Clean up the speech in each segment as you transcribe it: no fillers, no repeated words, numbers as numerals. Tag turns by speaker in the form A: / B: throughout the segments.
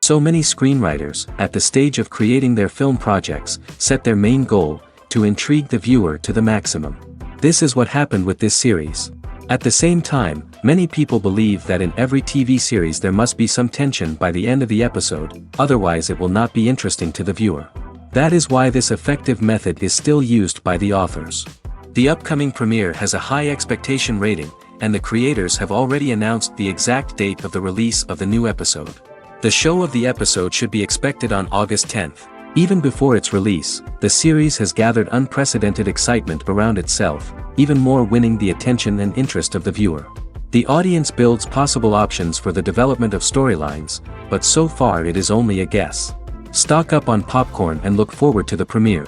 A: So many screenwriters, at the stage of creating their film projects, set their main goal, to intrigue the viewer to the maximum. This is what happened with this series. At the same time, many people believe that in every TV series there must be some tension by the end of the episode, otherwise it will not be interesting to the viewer. That is why this effective method is still used by the authors. The upcoming premiere has a high expectation rating, and the creators have already announced the exact date of the release of the new episode. The show of the episode should be expected on August 10th. Even before its release, the series has gathered unprecedented excitement around itself, even more winning the attention and interest of the viewer. The audience builds possible options for the development of storylines, but so far it is only a guess. Stock up on popcorn and look forward to the premiere.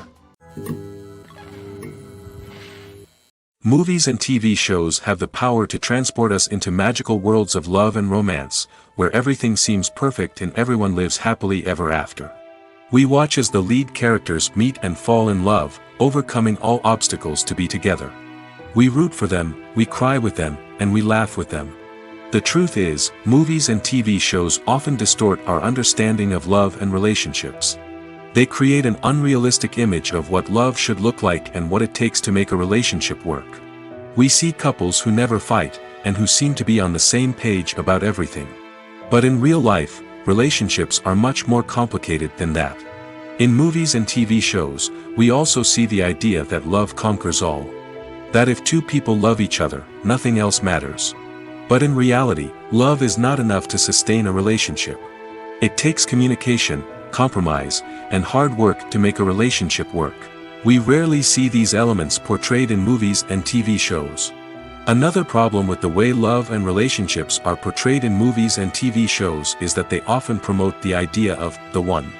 A: Movies and TV shows have the power to transport us into magical worlds of love and romance, where everything seems perfect and everyone lives happily ever after. We watch as the lead characters meet and fall in love, overcoming all obstacles to be together. We root for them, we cry with them, and we laugh with them. The truth is, movies and TV shows often distort our understanding of love and relationships. They create an unrealistic image of what love should look like and what it takes to make a relationship work. We see couples who never fight, and who seem to be on the same page about everything. But in real life, relationships are much more complicated than that. In movies and TV shows, we also see the idea that love conquers all. That if two people love each other, nothing else matters. But in reality, love is not enough to sustain a relationship. It takes communication, compromise, and hard work to make a relationship work. We rarely see these elements portrayed in movies and TV shows. Another problem with the way love and relationships are portrayed in movies and TV shows is that they often promote the idea of the one.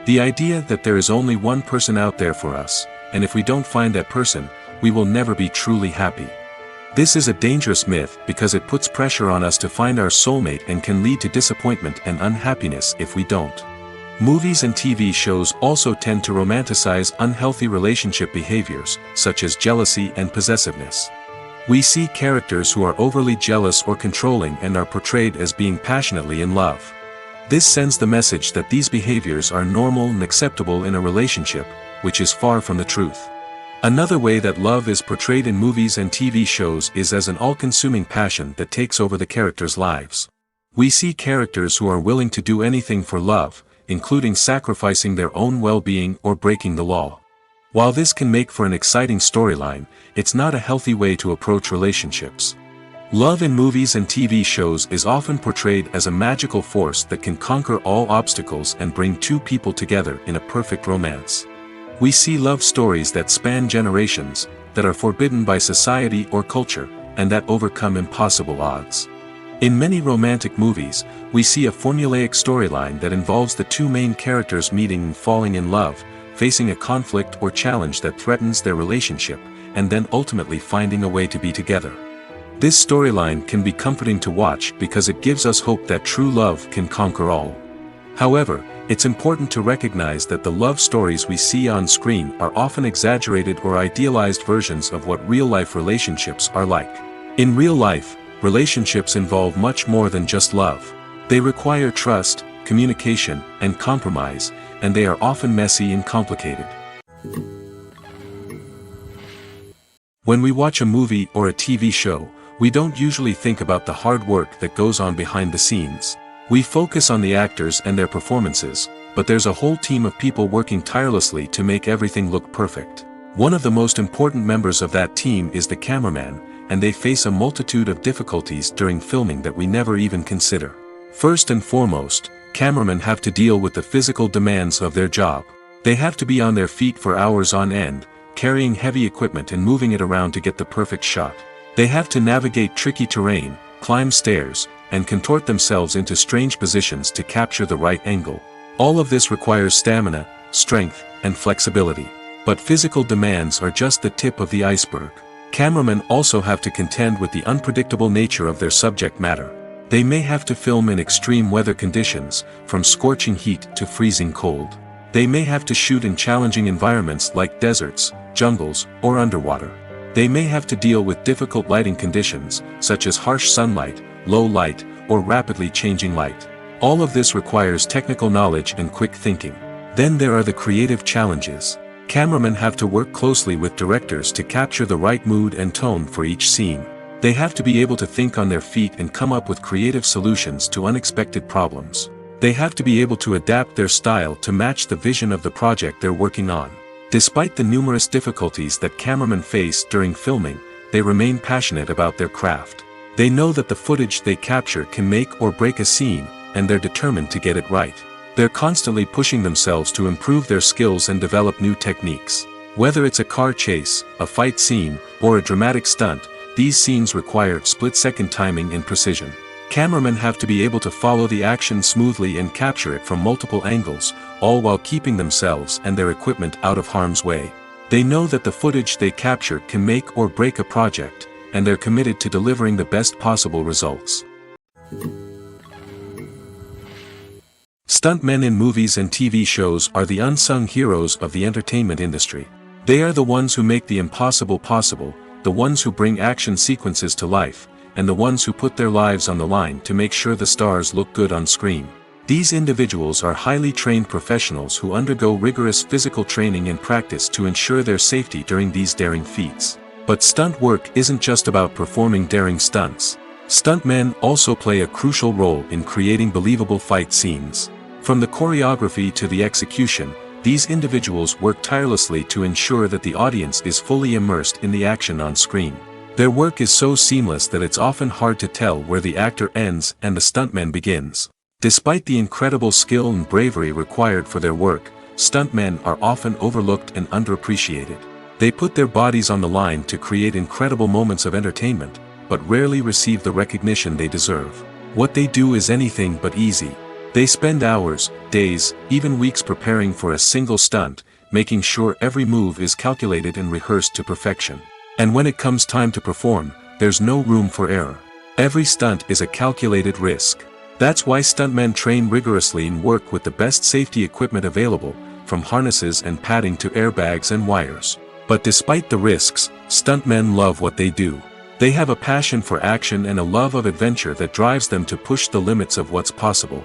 A: The idea that there is only one person out there for us, and if we don't find that person, we will never be truly happy. This is a dangerous myth because it puts pressure on us to find our soulmate and can lead to disappointment and unhappiness if we don't. Movies and TV shows also tend to romanticize unhealthy relationship behaviors, such as jealousy and possessiveness. We see characters who are overly jealous or controlling and are portrayed as being passionately in love. This sends the message that these behaviors are normal and acceptable in a relationship, which is far from the truth. Another way that love is portrayed in movies and TV shows is as an all-consuming passion that takes over the characters' lives. We see characters who are willing to do anything for love, including sacrificing their own well-being or breaking the law. While this can make for an exciting storyline, it's not a healthy way to approach relationships. Love in movies and TV shows is often portrayed as a magical force that can conquer all obstacles and bring two people together in a perfect romance. We see love stories that span generations, that are forbidden by society or culture, and that overcome impossible odds. In many romantic movies, we see a formulaic storyline that involves the two main characters meeting and falling in love, facing a conflict or challenge that threatens their relationship, and then ultimately finding a way to be together. This storyline can be comforting to watch because it gives us hope that true love can conquer all. However, it's important to recognize that the love stories we see on screen are often exaggerated or idealized versions of what real-life relationships are like. In real life, relationships involve much more than just love. They require trust, communication, and compromise, and they are often messy and complicated. When we watch a movie or a TV show, we don't usually think about the hard work that goes on behind the scenes. We focus on the actors and their performances, but there's a whole team of people working tirelessly to make everything look perfect. One of the most important members of that team is the cameraman, and they face a multitude of difficulties during filming that we never even consider. First and foremost, cameramen have to deal with the physical demands of their job. They have to be on their feet for hours on end, carrying heavy equipment and moving it around to get the perfect shot. They have to navigate tricky terrain, climb stairs, and contort themselves into strange positions to capture the right angle. All of this requires stamina, strength, and flexibility. But physical demands are just the tip of the iceberg. Cameramen also have to contend with the unpredictable nature of their subject matter. They may have to film in extreme weather conditions, from scorching heat to freezing cold. They may have to shoot in challenging environments like deserts, jungles, or underwater. They may have to deal with difficult lighting conditions, such as harsh sunlight, low light, or rapidly changing light. All of this requires technical knowledge and quick thinking. Then there are the creative challenges. Cameramen have to work closely with directors to capture the right mood and tone for each scene. They have to be able to think on their feet and come up with creative solutions to unexpected problems. They have to be able to adapt their style to match the vision of the project they're working on. Despite the numerous difficulties that cameramen face during filming, they remain passionate about their craft. They know that the footage they capture can make or break a scene, and they're determined to get it right. They're constantly pushing themselves to improve their skills and develop new techniques. Whether it's a car chase, a fight scene, or a dramatic stunt, these scenes require split-second timing and precision. Cameramen have to be able to follow the action smoothly and capture it from multiple angles, all while keeping themselves and their equipment out of harm's way. They know that the footage they capture can make or break a project, and they're committed to delivering the best possible results. Stuntmen in movies and TV shows are the unsung heroes of the entertainment industry. They are the ones who make the impossible possible, the ones who bring action sequences to life, and the ones who put their lives on the line to make sure the stars look good on screen. These individuals are highly trained professionals who undergo rigorous physical training and practice to ensure their safety during these daring feats. But stunt work isn't just about performing daring stunts. Stuntmen also play a crucial role in creating believable fight scenes. From the choreography to the execution, these individuals work tirelessly to ensure that the audience is fully immersed in the action on screen. Their work is so seamless that it's often hard to tell where the actor ends and the stuntman begins. Despite the incredible skill and bravery required for their work, stuntmen are often overlooked and underappreciated. They put their bodies on the line to create incredible moments of entertainment, but rarely receive the recognition they deserve. What they do is anything but easy. They spend hours, days, even weeks preparing for a single stunt, making sure every move is calculated and rehearsed to perfection. And when it comes time to perform, there's no room for error. Every stunt is a calculated risk. That's why stuntmen train rigorously and work with the best safety equipment available, from harnesses and padding to airbags and wires. But despite the risks, stuntmen love what they do. They have a passion for action and a love of adventure that drives them to push the limits of what's possible.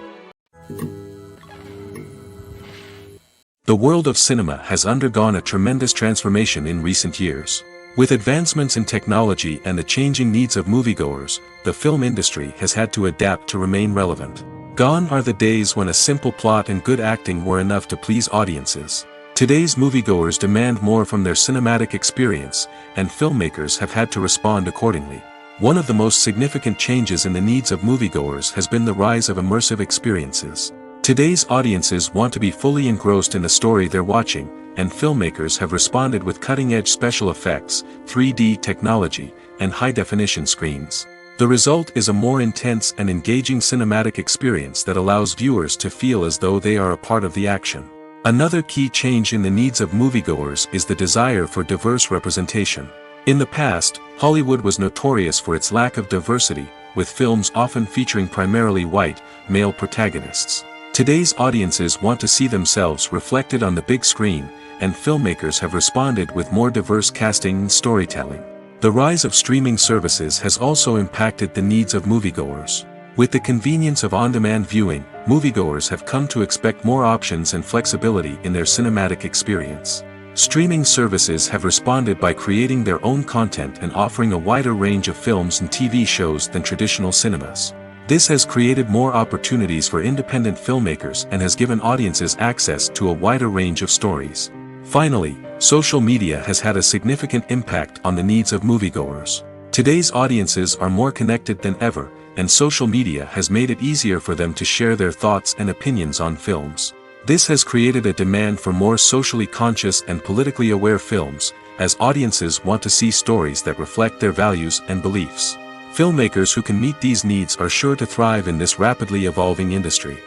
A: The world of cinema has undergone a tremendous transformation in recent years. With advancements in technology and the changing needs of moviegoers, the film industry has had to adapt to remain relevant. Gone are the days when a simple plot and good acting were enough to please audiences. Today's moviegoers demand more from their cinematic experience, and filmmakers have had to respond accordingly. One of the most significant changes in the needs of moviegoers has been the rise of immersive experiences. Today's audiences want to be fully engrossed in the story they're watching, and filmmakers have responded with cutting-edge special effects, 3D technology, and high-definition screens. The result is a more intense and engaging cinematic experience that allows viewers to feel as though they are a part of the action. Another key change in the needs of moviegoers is the desire for diverse representation. In the past, Hollywood was notorious for its lack of diversity, with films often featuring primarily white, male protagonists. Today's audiences want to see themselves reflected on the big screen, and filmmakers have responded with more diverse casting and storytelling. The rise of streaming services has also impacted the needs of moviegoers. With the convenience of on-demand viewing, moviegoers have come to expect more options and flexibility in their cinematic experience. Streaming services have responded by creating their own content and offering a wider range of films and TV shows than traditional cinemas. This has created more opportunities for independent filmmakers and has given audiences access to a wider range of stories. Finally, social media has had a significant impact on the needs of moviegoers. Today's audiences are more connected than ever, and social media has made it easier for them to share their thoughts and opinions on films. This has created a demand for more socially conscious and politically aware films, as audiences want to see stories that reflect their values and beliefs. Filmmakers who can meet these needs are sure to thrive in this rapidly evolving industry.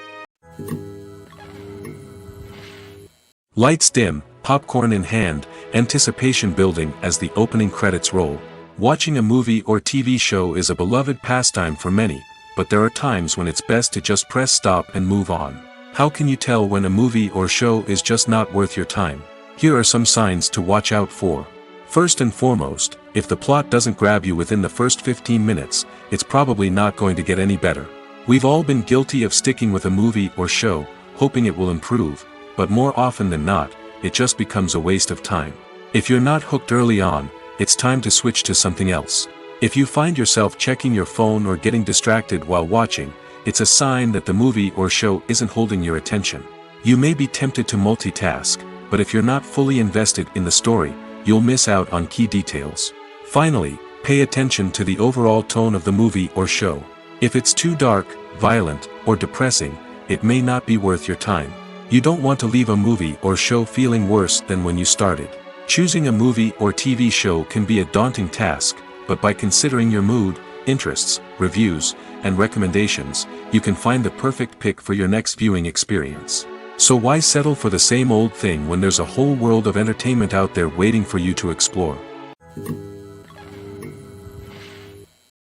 A: Lights dim, popcorn in hand, anticipation building as the opening credits roll. Watching a movie or TV show is a beloved pastime for many, but there are times when it's best to just press stop and move on. How can you tell when a movie or show is just not worth your time? Here are some signs to watch out for. First and foremost, if the plot doesn't grab you within the first 15 minutes, it's probably not going to get any better. We've all been guilty of sticking with a movie or show, hoping it will improve, but more often than not, it just becomes a waste of time. If you're not hooked early on, it's time to switch to something else. If you find yourself checking your phone or getting distracted while watching, it's a sign that the movie or show isn't holding your attention. You may be tempted to multitask, but if you're not fully invested in the story, you'll miss out on key details. Finally, pay attention to the overall tone of the movie or show. If it's too dark, violent, or depressing, it may not be worth your time. You don't want to leave a movie or show feeling worse than when you started. Choosing a movie or TV show can be a daunting task, but by considering your mood, interests, reviews, and recommendations, you can find the perfect pick for your next viewing experience. So why settle for the same old thing when there's a whole world of entertainment out there waiting for you to explore?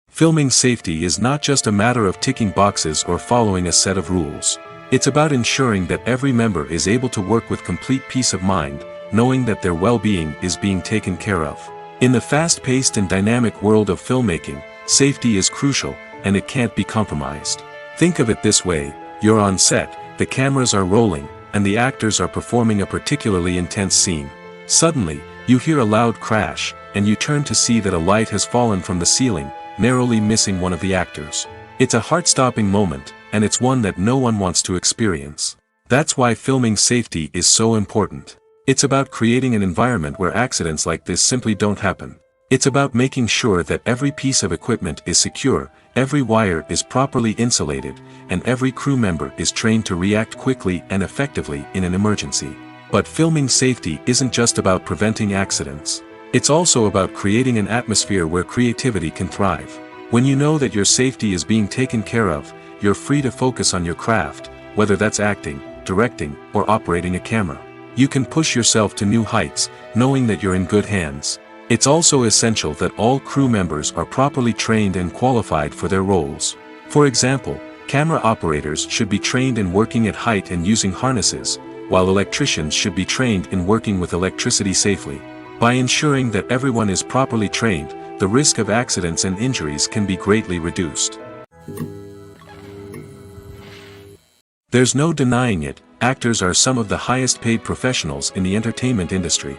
A: Filming safety is not just a matter of ticking boxes or following a set of rules. It's about ensuring that every member is able to work with complete peace of mind, knowing that their well-being is being taken care of. In the fast-paced and dynamic world of filmmaking, safety is crucial, and it can't be compromised. Think of it this way: you're on set, the cameras are rolling, and the actors are performing a particularly intense scene. Suddenly, you hear a loud crash, and you turn to see that a light has fallen from the ceiling, narrowly missing one of the actors. It's a heart-stopping moment, and it's one that no one wants to experience. That's why filming safety is so important. It's about creating an environment where accidents like this simply don't happen. It's about making sure that every piece of equipment is secure, every wire is properly insulated, and every crew member is trained to react quickly and effectively in an emergency. But filming safety isn't just about preventing accidents. It's also about creating an atmosphere where creativity can thrive. When you know that your safety is being taken care of, you're free to focus on your craft, whether that's acting, directing, or operating a camera. You can push yourself to new heights, knowing that you're in good hands. It's also essential that all crew members are properly trained and qualified for their roles. For example, camera operators should be trained in working at height and using harnesses, while electricians should be trained in working with electricity safely. By ensuring that everyone is properly trained, the risk of accidents and injuries can be greatly reduced. There's no denying it, actors are some of the highest paid professionals in the entertainment industry.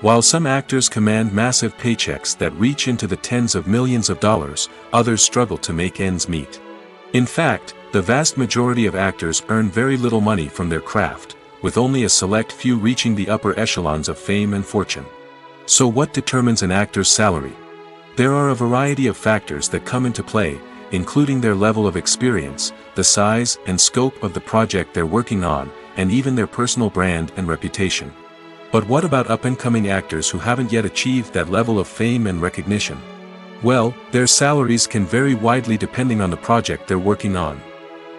A: While some actors command massive paychecks that reach into the tens of millions of dollars, others struggle to make ends meet. In fact, the vast majority of actors earn very little money from their craft, with only a select few reaching the upper echelons of fame and fortune. So what determines an actor's salary? There are a variety of factors that come into play, including their level of experience, the size and scope of the project they're working on, and even their personal brand and reputation. But what about up-and-coming actors who haven't yet achieved that level of fame and recognition? Well, their salaries can vary widely depending on the project they're working on.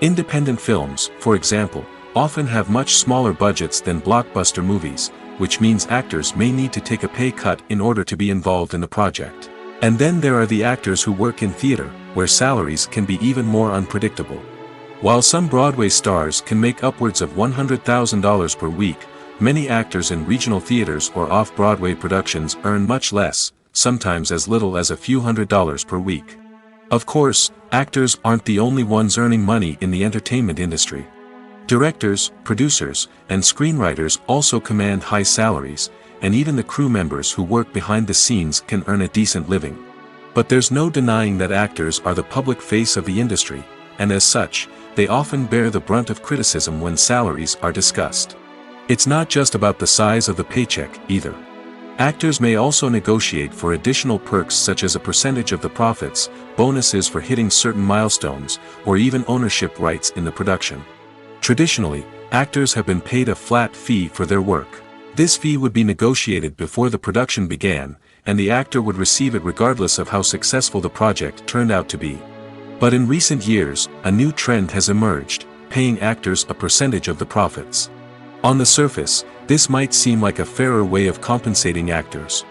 A: Independent films, for example, often have much smaller budgets than blockbuster movies, which means actors may need to take a pay cut in order to be involved in the project. And then there are the actors who work in theater, where salaries can be even more unpredictable. While some Broadway stars can make upwards of $100,000 per week, many actors in regional theaters or off-Broadway productions earn much less, sometimes as little as a few $100s per week. Of course, actors aren't the only ones earning money in the entertainment industry. Directors, producers, and screenwriters also command high salaries, and even the crew members who work behind the scenes can earn a decent living. But there's no denying that actors are the public face of the industry, and as such, they often bear the brunt of criticism when salaries are discussed. It's not just about the size of the paycheck, either. Actors may also negotiate for additional perks such as a percentage of the profits, bonuses for hitting certain milestones, or even ownership rights in the production. Traditionally, actors have been paid a flat fee for their work. This fee would be negotiated before the production began, and the actor would receive it regardless of how successful the project turned out to be. But in recent years, a new trend has emerged, paying actors a percentage of the profits. On the surface, this might seem like a fairer way of compensating actors.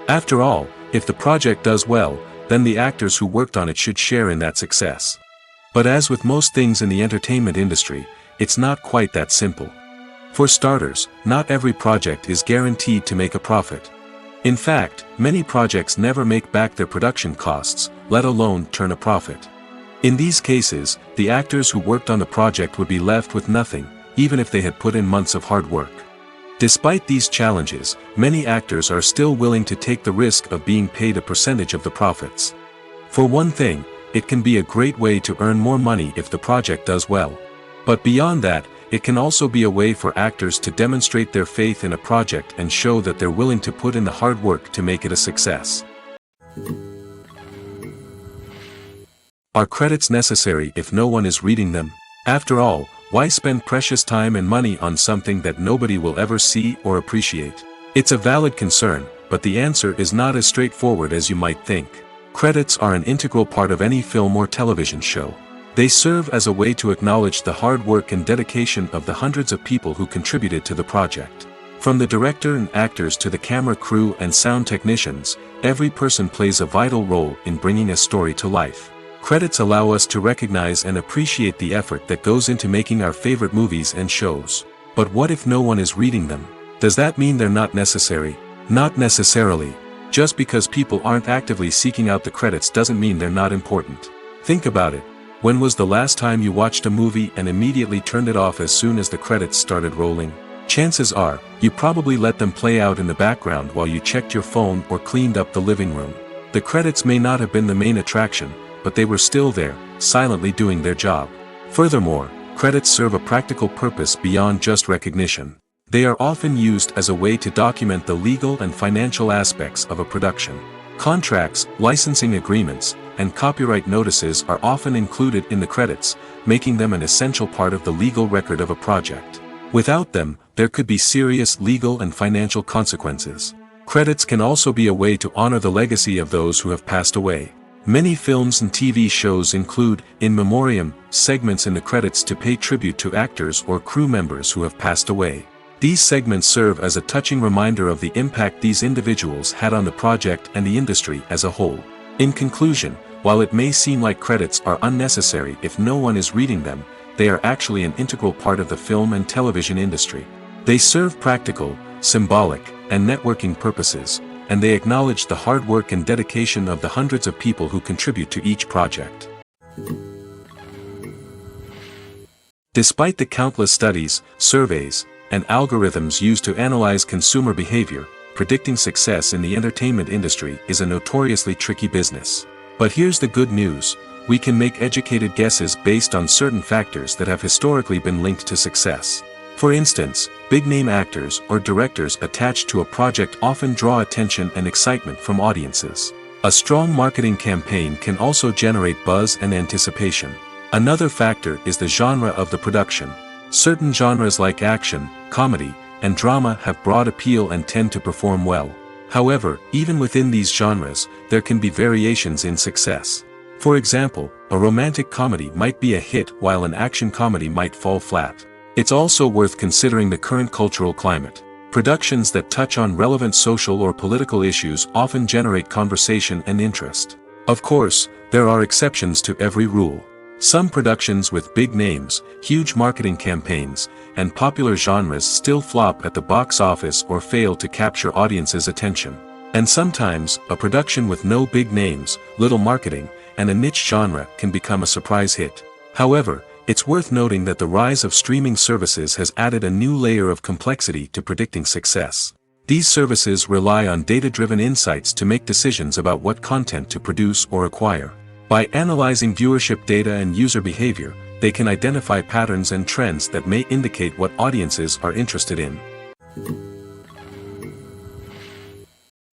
A: After all, if the project does well, then the actors who worked on it should share in that success. But as with most things in the entertainment industry, it's not quite that simple. For starters, not every project is guaranteed to make a profit. In fact, many projects never make back their production costs, let alone turn a profit. In these cases, the actors who worked on the project would be left with nothing, even if they had put in months of hard work. Despite these challenges, many actors are still willing to take the risk of being paid a percentage of the profits. For one thing, it can be a great way to earn more money if the project does well. But beyond that, it can also be a way for actors to demonstrate their faith in a project and show that they're willing to put in the hard work to make it a success. Are credits necessary if no one is reading them? After all, why spend precious time and money on something that nobody will ever see or appreciate? It's a valid concern, but the answer is not as straightforward as you might think. Credits are an integral part of any film or television show. They serve as a way to acknowledge the hard work and dedication of the hundreds of people who contributed to the project. From the director and actors to the camera crew and sound technicians, every person plays a vital role in bringing a story to life. Credits allow us to recognize and appreciate the effort that goes into making our favorite movies and shows. But what if no one is reading them? Does that mean they're not necessary? Not necessarily. Just because people aren't actively seeking out the credits doesn't mean they're not important. Think about it. When was the last time you watched a movie and immediately turned it off as soon as the credits started rolling? Chances are, you probably let them play out in the background while you checked your phone or cleaned up the living room. The credits may not have been the main attraction, but they were still there, silently doing their job. Furthermore, credits serve a practical purpose beyond just recognition. They are often used as a way to document the legal and financial aspects of a production. Contracts, licensing agreements, and copyright notices are often included in the credits, making them an essential part of the legal record of a project. Without them, there could be serious legal and financial consequences. Credits can also be a way to honor the legacy of those who have passed away. Many films and TV shows include, in memoriam, segments in the credits to pay tribute to actors or crew members who have passed away. These segments serve as a touching reminder of the impact these individuals had on the project and the industry as a whole. In conclusion, while it may seem like credits are unnecessary if no one is reading them, they are actually an integral part of the film and television industry. They serve practical, symbolic, and networking purposes, and they acknowledge the hard work and dedication of the hundreds of people who contribute to each project. Despite the countless studies, surveys, and algorithms used to analyze consumer behavior, predicting success in the entertainment industry is a notoriously tricky business. But here's the good news: we can make educated guesses based on certain factors that have historically been linked to success. For instance, big-name actors or directors attached to a project often draw attention and excitement from audiences. A strong marketing campaign can also generate buzz and anticipation. Another factor is the genre of the production. Certain genres like action, comedy, and drama have broad appeal and tend to perform well. However, even within these genres, there can be variations in success. For example, a romantic comedy might be a hit while an action comedy might fall flat. It's also worth considering the current cultural climate. Productions that touch on relevant social or political issues often generate conversation and interest. Of course, there are exceptions to every rule. Some productions with big names, huge marketing campaigns, and popular genres still flop at the box office or fail to capture audiences' attention. And sometimes, a production with no big names, little marketing, and a niche genre can become a surprise hit. However, it's worth noting that the rise of streaming services has added a new layer of complexity to predicting success. These services rely on data-driven insights to make decisions about what content to produce or acquire. By analyzing viewership data and user behavior, they can identify patterns and trends that may indicate what audiences are interested in.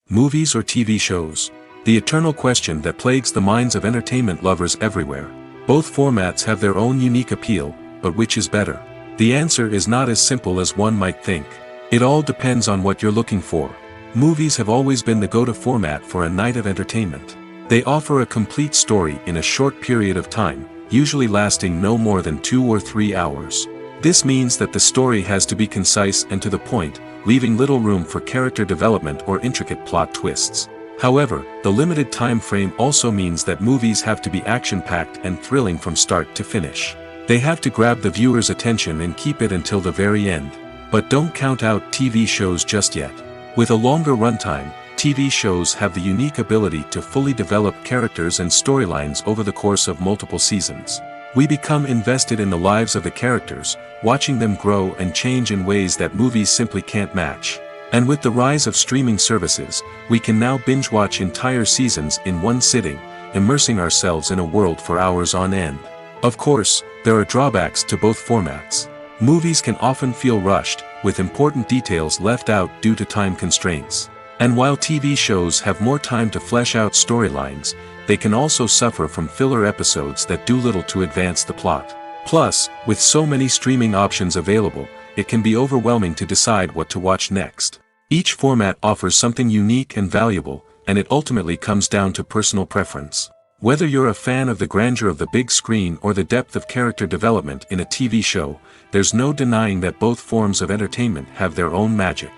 A: Movies or TV shows? The eternal question that plagues the minds of entertainment lovers everywhere. Both formats have their own unique appeal, but which is better? The answer is not as simple as one might think. It all depends on what you're looking for. Movies have always been the go-to format for a night of entertainment. They offer a complete story in a short period of time, usually lasting no more than 2 or 3 hours. This means that the story has to be concise and to the point, leaving little room for character development or intricate plot twists. However, the limited time frame also means that movies have to be action-packed and thrilling from start to finish. They have to grab the viewer's attention and keep it until the very end. But don't count out TV shows just yet. With a longer runtime, TV shows have the unique ability to fully develop characters and storylines over the course of multiple seasons. We become invested in the lives of the characters, watching them grow and change in ways that movies simply can't match. And with the rise of streaming services, we can now binge-watch entire seasons in one sitting, immersing ourselves in a world for hours on end. Of course, there are drawbacks to both formats. Movies can often feel rushed, with important details left out due to time constraints. And while TV shows have more time to flesh out storylines, they can also suffer from filler episodes that do little to advance the plot. Plus, with so many streaming options available, it can be overwhelming to decide what to watch next. Each format offers something unique and valuable, and it ultimately comes down to personal preference. Whether you're a fan of the grandeur of the big screen or the depth of character development in a TV show, there's no denying that both forms of entertainment have their own magic.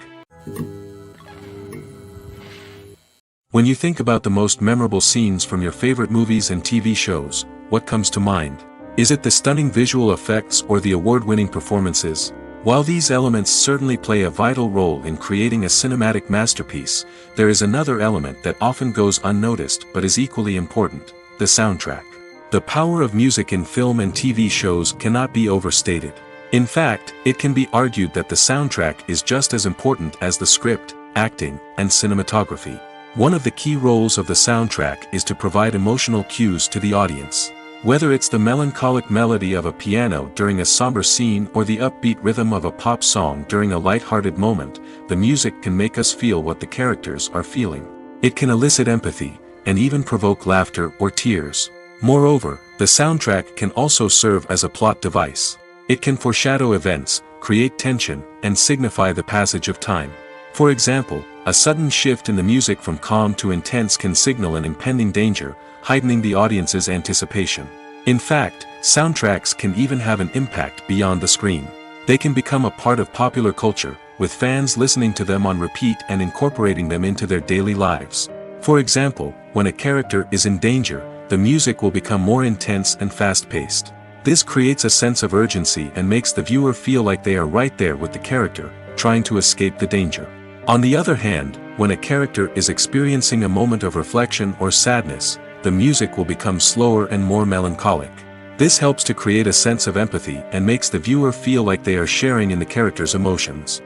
A: When you think about the most memorable scenes from your favorite movies and TV shows, what comes to mind? Is it the stunning visual effects or the award-winning performances? While these elements certainly play a vital role in creating a cinematic masterpiece, there is another element that often goes unnoticed but is equally important: the soundtrack. The power of music in film and TV shows cannot be overstated. In fact, it can be argued that the soundtrack is just as important as the script, acting, and cinematography. One of the key roles of the soundtrack is to provide emotional cues to the audience. Whether it's the melancholic melody of a piano during a somber scene or the upbeat rhythm of a pop song during a light-hearted moment, the music can make us feel what the characters are feeling. It can elicit empathy, and even provoke laughter or tears. Moreover, the soundtrack can also serve as a plot device. It can foreshadow events, create tension, and signify the passage of time. For example, a sudden shift in the music from calm to intense can signal an impending danger, heightening the audience's anticipation. In fact, soundtracks can even have an impact beyond the screen. They can become a part of popular culture, with fans listening to them on repeat and incorporating them into their daily lives. For example, when a character is in danger, the music will become more intense and fast-paced. This creates a sense of urgency and makes the viewer feel like they are right there with the character, trying to escape the danger. On the other hand, when a character is experiencing a moment of reflection or sadness, the music will become slower and more melancholic. This helps to create a sense of empathy and makes the viewer feel like they are sharing in the character's emotions.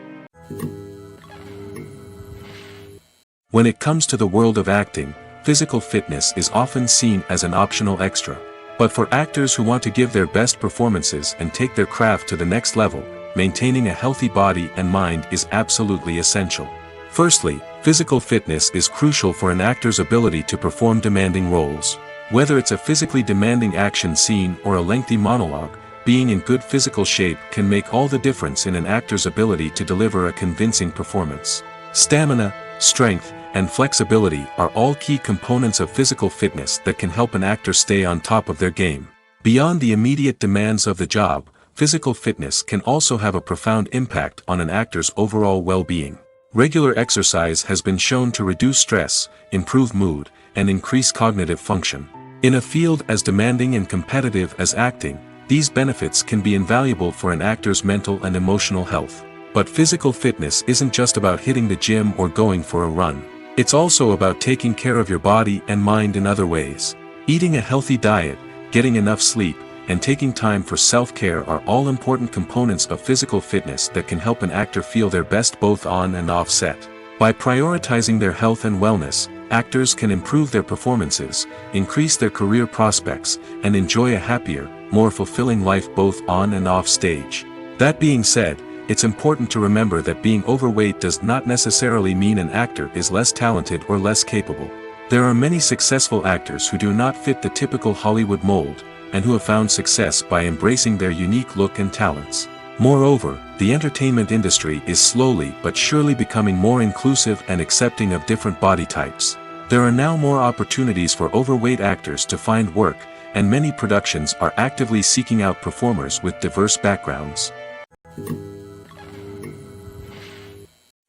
A: When it comes to the world of acting, physical fitness is often seen as an optional extra. But for actors who want to give their best performances and take their craft to the next level, maintaining a healthy body and mind is absolutely essential. Firstly, physical fitness is crucial for an actor's ability to perform demanding roles. Whether it's a physically demanding action scene or a lengthy monologue, being in good physical shape can make all the difference in an actor's ability to deliver a convincing performance. Stamina, strength, and flexibility are all key components of physical fitness that can help an actor stay on top of their game. Beyond the immediate demands of the job, physical fitness can also have a profound impact on an actor's overall well-being. Regular exercise has been shown to reduce stress, improve mood, and increase cognitive function. In a field as demanding and competitive as acting, these benefits can be invaluable for an actor's mental and emotional health. But physical fitness isn't just about hitting the gym or going for a run. It's also about taking care of your body and mind in other ways. Eating a healthy diet, getting enough sleep, and taking time for self-care are all important components of physical fitness that can help an actor feel their best both on and off set. By prioritizing their health and wellness, actors can improve their performances, increase their career prospects, and enjoy a happier, more fulfilling life both on and off stage. That being said, it's important to remember that being overweight does not necessarily mean an actor is less talented or less capable. There are many successful actors who do not fit the typical Hollywood mold, and who have found success by embracing their unique look and talents. Moreover, the entertainment industry is slowly but surely becoming more inclusive and accepting of different body types. There are now more opportunities for overweight actors to find work, and many productions are actively seeking out performers with diverse backgrounds.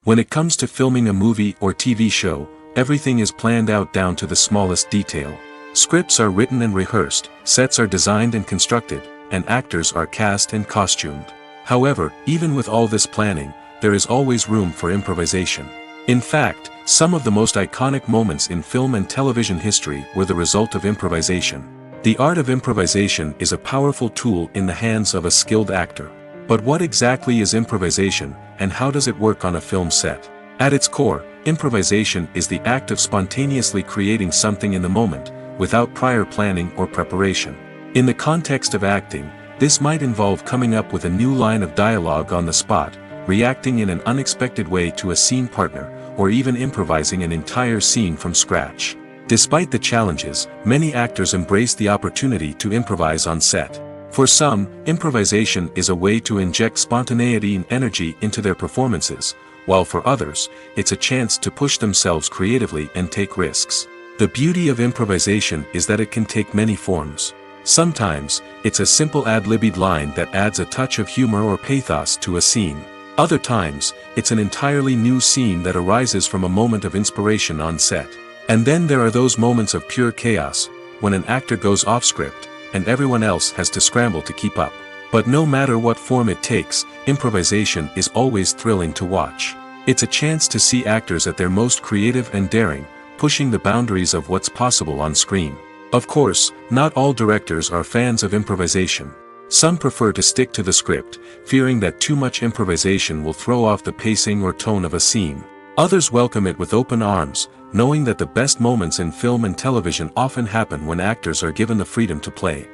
A: When it comes to filming a movie or TV show, everything is planned out down to the smallest detail. Scripts are written and rehearsed, sets are designed and constructed, and actors are cast and costumed. However, even with all this planning, there is always room for improvisation. In fact, some of the most iconic moments in film and television history were the result of improvisation. The art of improvisation is a powerful tool in the hands of a skilled actor. But what exactly is improvisation, and how does it work on a film set? At its core, improvisation is the act of spontaneously creating something in the moment, without prior planning or preparation. In the context of acting, this might involve coming up with a new line of dialogue on the spot, reacting in an unexpected way to a scene partner, or even improvising an entire scene from scratch. Despite the challenges, many actors embrace the opportunity to improvise on set. For some, improvisation is a way to inject spontaneity and energy into their performances, while for others, it's a chance to push themselves creatively and take risks. The beauty of improvisation is that it can take many forms. Sometimes, it's a simple ad-libbed line that adds a touch of humor or pathos to a scene. Other times, it's an entirely new scene that arises from a moment of inspiration on set. And then there are those moments of pure chaos, when an actor goes off script, and everyone else has to scramble to keep up. But no matter what form it takes, improvisation is always thrilling to watch. It's a chance to see actors at their most creative and daring, pushing the boundaries of what's possible on screen. Of course, not all directors are fans of improvisation. Some prefer to stick to the script, fearing that too much improvisation will throw off the pacing or tone of a scene. Others welcome it with open arms, knowing that the best moments in film and television often happen when actors are given the freedom to play.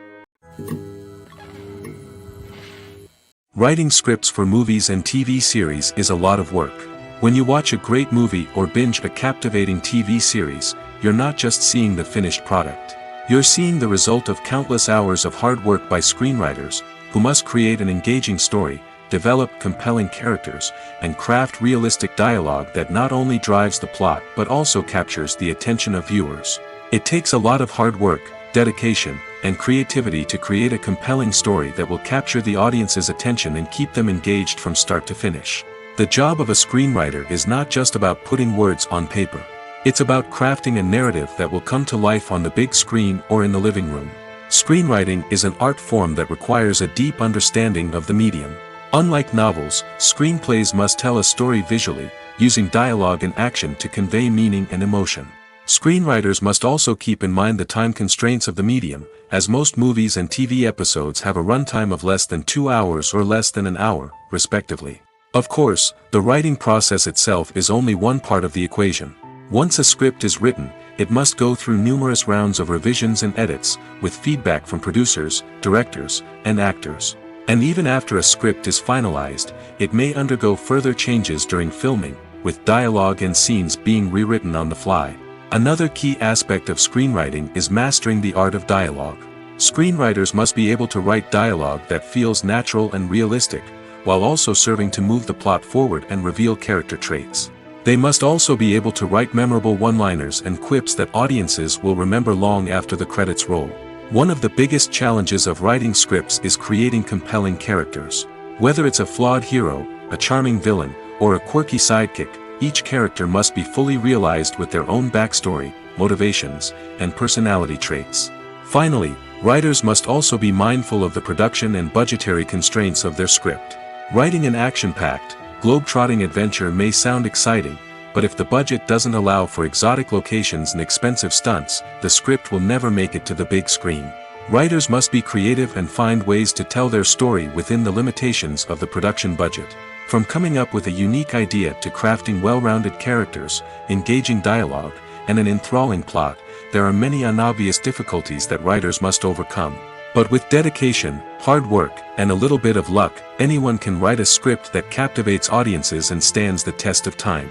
A: Writing scripts for movies and TV series is a lot of work. When you watch a great movie or binge a captivating TV series, you're not just seeing the finished product. You're seeing the result of countless hours of hard work by screenwriters, who must create an engaging story, develop compelling characters, and craft realistic dialogue that not only drives the plot but also captures the attention of viewers. It takes a lot of hard work, dedication, and creativity to create a compelling story that will capture the audience's attention and keep them engaged from start to finish. The job of a screenwriter is not just about putting words on paper. It's about crafting a narrative that will come to life on the big screen or in the living room. Screenwriting is an art form that requires a deep understanding of the medium. Unlike novels, screenplays must tell a story visually, using dialogue and action to convey meaning and emotion. Screenwriters must also keep in mind the time constraints of the medium, as most movies and TV episodes have a runtime of less than 2 hours or less than an hour, respectively. Of course, the writing process itself is only one part of the equation. Once a script is written, it must go through numerous rounds of revisions and edits, with feedback from producers, directors, and actors. And even after a script is finalized, it may undergo further changes during filming, with dialogue and scenes being rewritten on the fly. Another key aspect of screenwriting is mastering the art of dialogue. Screenwriters must be able to write dialogue that feels natural and realistic, while also serving to move the plot forward and reveal character traits. They must also be able to write memorable one-liners and quips that audiences will remember long after the credits roll. One of the biggest challenges of writing scripts is creating compelling characters. Whether it's a flawed hero, a charming villain, or a quirky sidekick, each character must be fully realized with their own backstory, motivations, and personality traits. Finally, writers must also be mindful of the production and budgetary constraints of their script. Writing an action-packed, globe-trotting adventure may sound exciting, but if the budget doesn't allow for exotic locations and expensive stunts, the script will never make it to the big screen. Writers must be creative and find ways to tell their story within the limitations of the production budget. From coming up with a unique idea to crafting well-rounded characters, engaging dialogue, and an enthralling plot, there are many unobvious difficulties that writers must overcome. But with dedication, hard work, and a little bit of luck, anyone can write a script that captivates audiences and stands the test of time.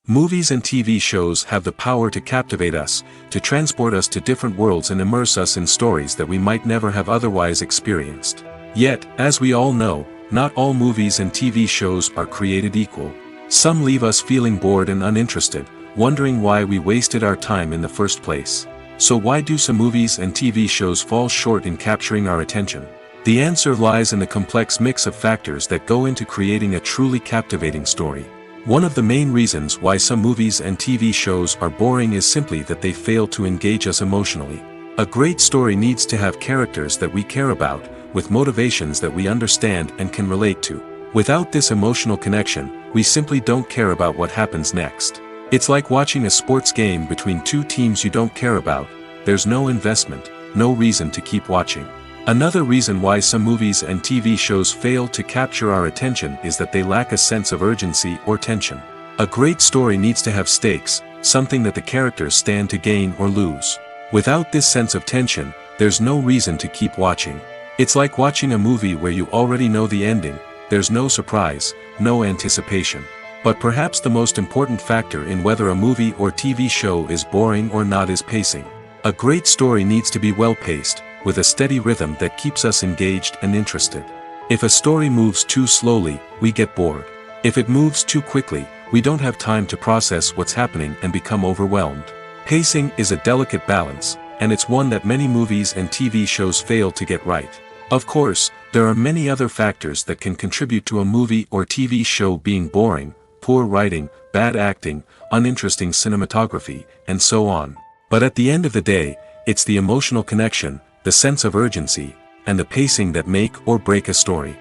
A: Movies and TV shows have the power to captivate us, to transport us to different worlds and immerse us in stories that we might never have otherwise experienced. Yet, as we all know, not all movies and TV shows are created equal. Some leave us feeling bored and uninterested, wondering why we wasted our time in the first place. So why do some movies and TV shows fall short in capturing our attention? The answer lies in the complex mix of factors that go into creating a truly captivating story. One of the main reasons why some movies and TV shows are boring is simply that they fail to engage us emotionally. A great story needs to have characters that we care about, with motivations that we understand and can relate to. Without this emotional connection, we simply don't care about what happens next. It's like watching a sports game between two teams you don't care about. There's no investment, no reason to keep watching. Another reason why some movies and TV shows fail to capture our attention is that they lack a sense of urgency or tension. A great story needs to have stakes, something that the characters stand to gain or lose. Without this sense of tension, there's no reason to keep watching. It's like watching a movie where you already know the ending. There's no surprise, no anticipation. But perhaps the most important factor in whether a movie or TV show is boring or not is pacing. A great story needs to be well-paced, with a steady rhythm that keeps us engaged and interested. If a story moves too slowly, we get bored. If it moves too quickly, we don't have time to process what's happening and become overwhelmed. Pacing is a delicate balance, and it's one that many movies and TV shows fail to get right. Of course, there are many other factors that can contribute to a movie or TV show being boring: poor writing, bad acting, uninteresting cinematography, and so on. But at the end of the day, it's the emotional connection, the sense of urgency, and the pacing that make or break a story.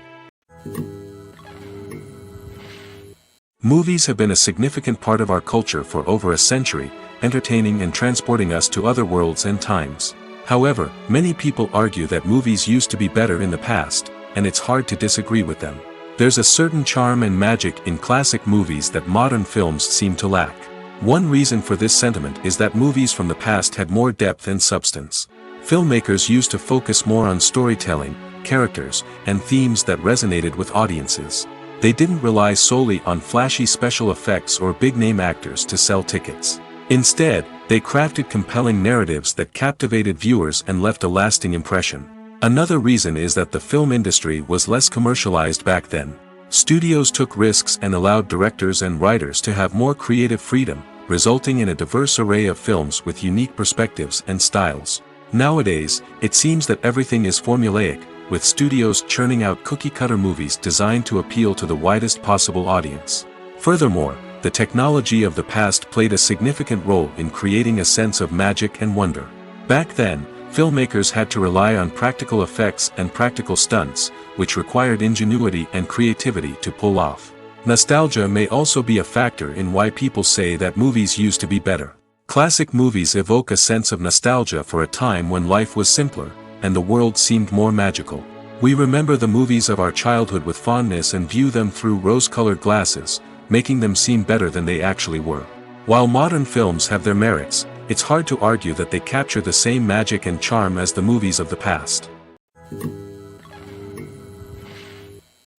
A: Movies have been a significant part of our culture for over a century, entertaining and transporting us to other worlds and times. However, many people argue that movies used to be better in the past, and it's hard to disagree with them. There's a certain charm and magic in classic movies that modern films seem to lack. One reason for this sentiment is that movies from the past had more depth and substance. Filmmakers used to focus more on storytelling, characters, and themes that resonated with audiences. They didn't rely solely on flashy special effects or big-name actors to sell tickets. Instead, they crafted compelling narratives that captivated viewers and left a lasting impression. Another reason is that the film industry was less commercialized back then. Studios took risks and allowed directors and writers to have more creative freedom, resulting in a diverse array of films with unique perspectives and styles. Nowadays, it seems that everything is formulaic, with studios churning out cookie-cutter movies designed to appeal to the widest possible audience. Furthermore, the technology of the past played a significant role in creating a sense of magic and wonder. Back then, filmmakers had to rely on practical effects and practical stunts, which required ingenuity and creativity to pull off. Nostalgia may also be a factor in why people say that movies used to be better. Classic movies evoke a sense of nostalgia for a time when life was simpler, and the world seemed more magical. We remember the movies of our childhood with fondness and view them through rose-colored glasses, making them seem better than they actually were. While modern films have their merits, it's hard to argue that they capture the same magic and charm as the movies of the past.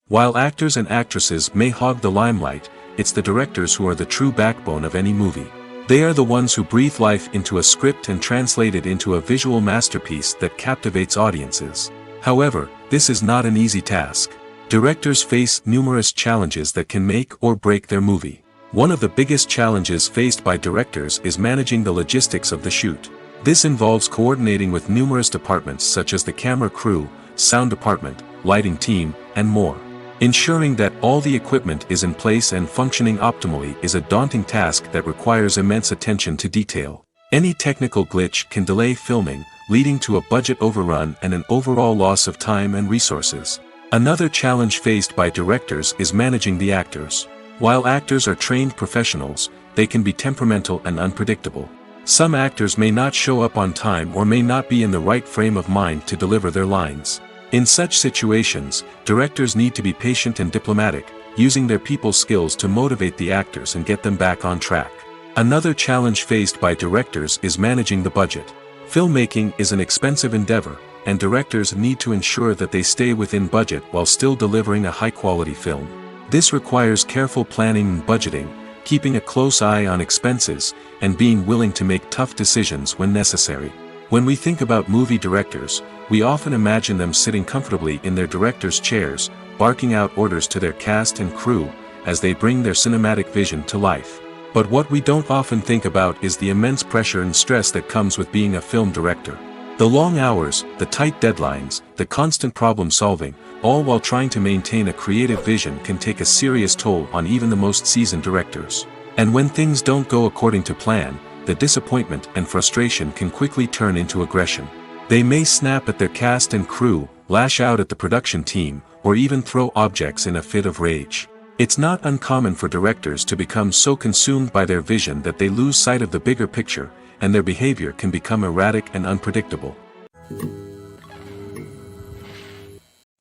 A: While actors and actresses may hog the limelight, it's the directors who are the true backbone of any movie. They are the ones who breathe life into a script and translate it into a visual masterpiece that captivates audiences. However, this is not an easy task. Directors face numerous challenges that can make or break their movie. One of the biggest challenges faced by directors is managing the logistics of the shoot. This involves coordinating with numerous departments such as the camera crew, sound department, lighting team, and more. Ensuring that all the equipment is in place and functioning optimally is a daunting task that requires immense attention to detail. Any technical glitch can delay filming, leading to a budget overrun and an overall loss of time and resources. Another challenge faced by directors is managing the actors. While actors are trained professionals, they can be temperamental and unpredictable. Some actors may not show up on time or may not be in the right frame of mind to deliver their lines. In such situations, directors need to be patient and diplomatic, using their people skills to motivate the actors and get them back on track. Another challenge faced by directors is managing the budget. Filmmaking is an expensive endeavor, and directors need to ensure that they stay within budget while still delivering a high-quality film. This requires careful planning and budgeting, keeping a close eye on expenses, and being willing to make tough decisions when necessary. When we think about movie directors, we often imagine them sitting comfortably in their director's chairs, barking out orders to their cast and crew, as they bring their cinematic vision to life. But what we don't often think about is the immense pressure and stress that comes with being a film director. The long hours, the tight deadlines, the constant problem-solving, all while trying to maintain a creative vision can take a serious toll on even the most seasoned directors. And when things don't go according to plan, the disappointment and frustration can quickly turn into aggression. They may snap at their cast and crew, lash out at the production team, or even throw objects in a fit of rage. It's not uncommon for directors to become so consumed by their vision that they lose sight of the bigger picture, and their behavior can become erratic and unpredictable.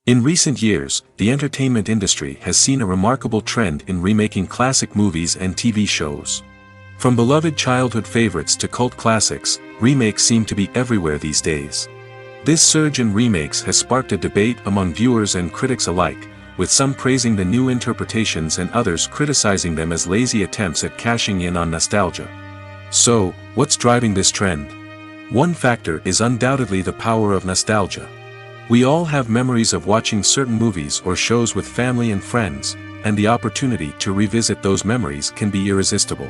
A: In recent years, the entertainment industry has seen a remarkable trend in remaking classic movies and TV shows. From beloved childhood favorites to cult classics, remakes seem to be everywhere these days. This surge in remakes has sparked a debate among viewers and critics alike, with some praising the new interpretations and others criticizing them as lazy attempts at cashing in on nostalgia. So, what's driving this trend? One factor is undoubtedly the power of nostalgia. We all have memories of watching certain movies or shows with family and friends, and the opportunity to revisit those memories can be irresistible.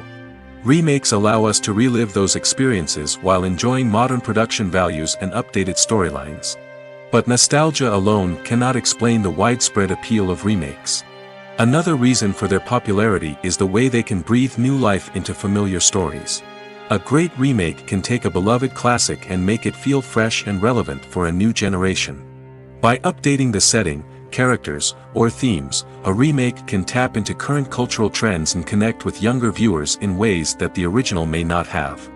A: Remakes allow us to relive those experiences while enjoying modern production values and updated storylines. But nostalgia alone cannot explain the widespread appeal of remakes. Another reason for their popularity is the way they can breathe new life into familiar stories. A great remake can take a beloved classic and make it feel fresh and relevant for a new generation. By updating the setting, characters, or themes, a remake can tap into current cultural trends and connect with younger viewers in ways that the original may not have.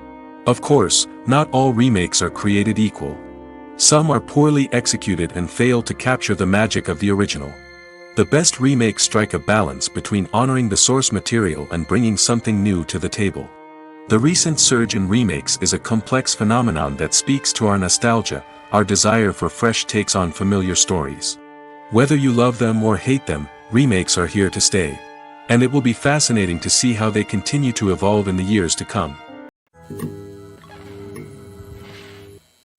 A: Of course, not all remakes are created equal. Some are poorly executed and fail to capture the magic of the original. The best remakes strike a balance between honoring the source material and bringing something new to the table. The recent surge in remakes is a complex phenomenon that speaks to our nostalgia, our desire for fresh takes on familiar stories. Whether you love them or hate them, remakes are here to stay. And it will be fascinating to see how they continue to evolve in the years to come.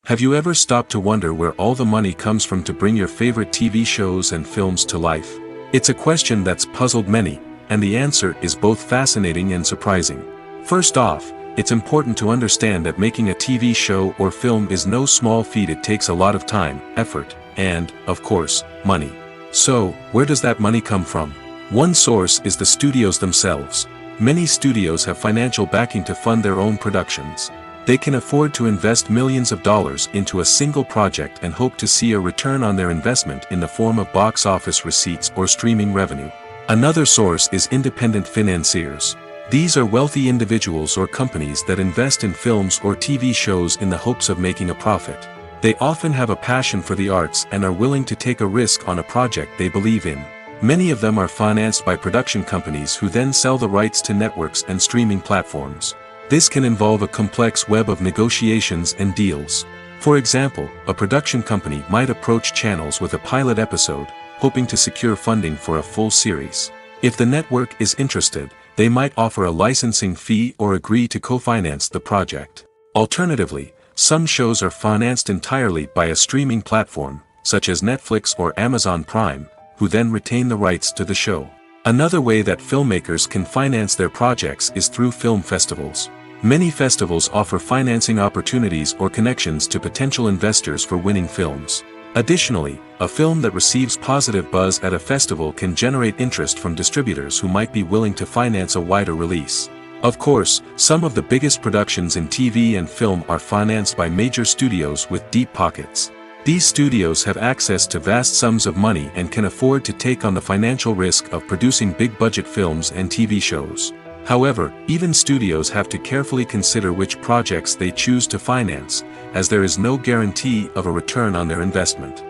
A: Have you ever stopped to wonder where all the money comes from to bring your favorite TV shows and films to life? It's a question that's puzzled many, and the answer is both fascinating and surprising. First off, it's important to understand that making a TV show or film is no small feat. It takes a lot of time, effort, and, of course, money. So, where does that money come from? One source is the studios themselves. Many studios have financial backing to fund their own productions. They can afford to invest millions of dollars into a single project and hope to see a return on their investment in the form of box office receipts or streaming revenue. Another source is independent financiers. These are wealthy individuals or companies that invest in films or TV shows in the hopes of making a profit. They often have a passion for the arts and are willing to take a risk on a project they believe in. Many of them are financed by production companies who then sell the rights to networks and streaming platforms. This can involve a complex web of negotiations and deals. For example, a production company might approach channels with a pilot episode, hoping to secure funding for a full series. If the network is interested, they might offer a licensing fee or agree to co-finance the project. Alternatively, some shows are financed entirely by a streaming platform, such as Netflix or Amazon Prime, who then retain the rights to the show. Another way that filmmakers can finance their projects is through film festivals. Many festivals offer financing opportunities or connections to potential investors for winning films. Additionally, a film that receives positive buzz at a festival can generate interest from distributors who might be willing to finance a wider release. Of course, some of the biggest productions in TV and film are financed by major studios with deep pockets. These studios have access to vast sums of money and can afford to take on the financial risk of producing big-budget films and TV shows. However, even studios have to carefully consider which projects they choose to finance, as there is no guarantee of a return on their investment.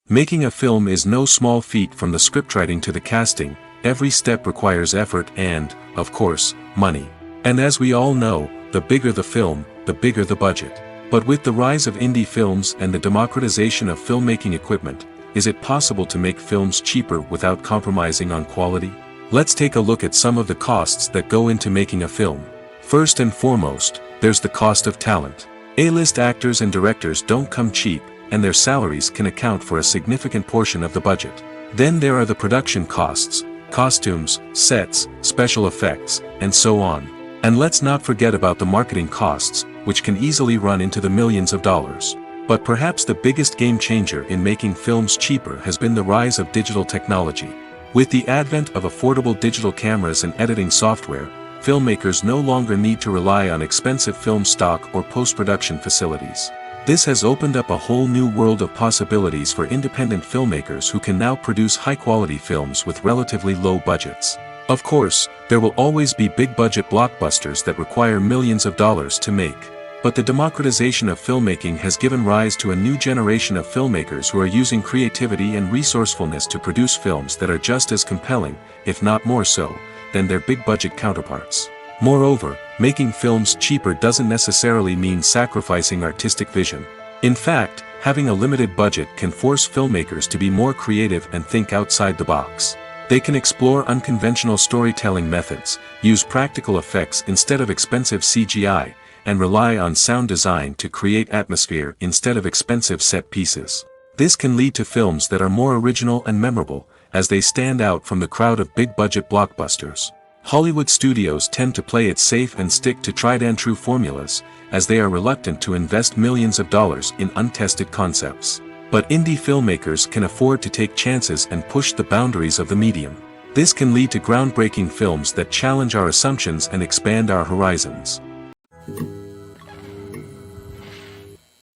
A: Making a film is no small feat. From the scriptwriting to the casting, every step requires effort and, of course, money. And as we all know, the bigger the film, the bigger the budget. But with the rise of indie films and the democratization of filmmaking equipment, is it possible to make films cheaper without compromising on quality? Let's take a look at some of the costs that go into making a film. First and foremost, there's the cost of talent. A-list actors and directors don't come cheap, and their salaries can account for a significant portion of the budget. Then there are the production costs, costumes, sets, special effects, and so on. And let's not forget about the marketing costs, which can easily run into the millions of dollars. But perhaps the biggest game changer in making films cheaper has been the rise of digital technology. With the advent of affordable digital cameras and editing software, filmmakers no longer need to rely on expensive film stock or post-production facilities. This has opened up a whole new world of possibilities for independent filmmakers who can now produce high-quality films with relatively low budgets. Of course, there will always be big-budget blockbusters that require millions of dollars to make. But the democratization of filmmaking has given rise to a new generation of filmmakers who are using creativity and resourcefulness to produce films that are just as compelling, if not more so, than their big-budget counterparts. Moreover, making films cheaper doesn't necessarily mean sacrificing artistic vision. In fact, having a limited budget can force filmmakers to be more creative and think outside the box. They can explore unconventional storytelling methods, use practical effects instead of expensive CGI, and rely on sound design to create atmosphere instead of expensive set pieces. This can lead to films that are more original and memorable, as they stand out from the crowd of big-budget blockbusters. Hollywood studios tend to play it safe and stick to tried-and-true formulas, as they are reluctant to invest millions of dollars in untested concepts. But indie filmmakers can afford to take chances and push the boundaries of the medium. This can lead to groundbreaking films that challenge our assumptions and expand our horizons.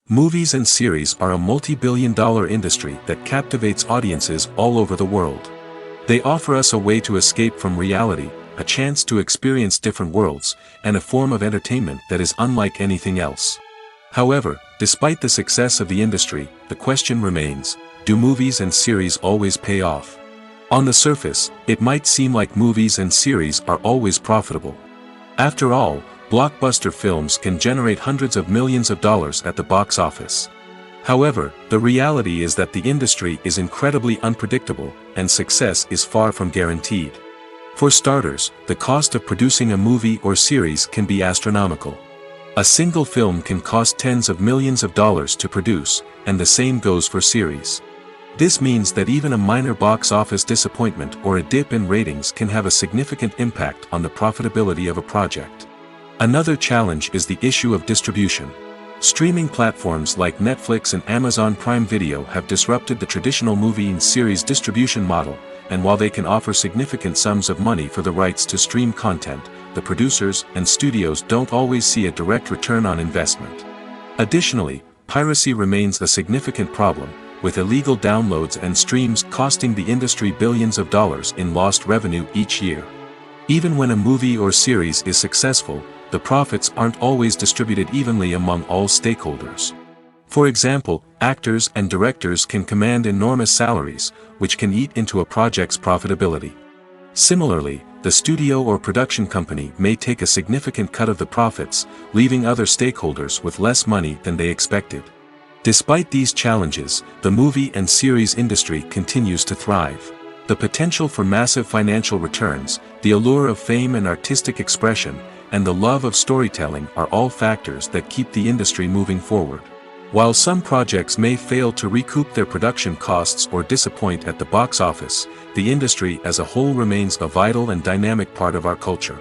A: Movies and series are a multi-billion-dollar industry that captivates audiences all over the world. They offer us a way to escape from reality, a chance to experience different worlds, and a form of entertainment that is unlike anything else. However, despite the success of the industry, the question remains, do movies and series always pay off? On the surface, it might seem like movies and series are always profitable. After all, blockbuster films can generate hundreds of millions of dollars at the box office. However, the reality is that the industry is incredibly unpredictable, and success is far from guaranteed. For starters, the cost of producing a movie or series can be astronomical. A single film can cost tens of millions of dollars to produce, and the same goes for series. This means that even a minor box office disappointment or a dip in ratings can have a significant impact on the profitability of a project. Another challenge is the issue of distribution. Streaming platforms like Netflix and Amazon Prime Video have disrupted the traditional movie and series distribution model, and while they can offer significant sums of money for the rights to stream content, the producers and studios don't always see a direct return on investment. Additionally, piracy remains a significant problem, with illegal downloads and streams costing the industry billions of dollars in lost revenue each year. Even when a movie or series is successful, the profits aren't always distributed evenly among all stakeholders. For example, actors and directors can command enormous salaries, which can eat into a project's profitability. Similarly, the studio or production company may take a significant cut of the profits, leaving other stakeholders with less money than they expected. Despite these challenges, the movie and series industry continues to thrive. The potential for massive financial returns, the allure of fame and artistic expression, and the love of storytelling are all factors that keep the industry moving forward. While some projects may fail to recoup their production costs or disappoint at the box office, the industry as a whole remains a vital and dynamic part of our culture.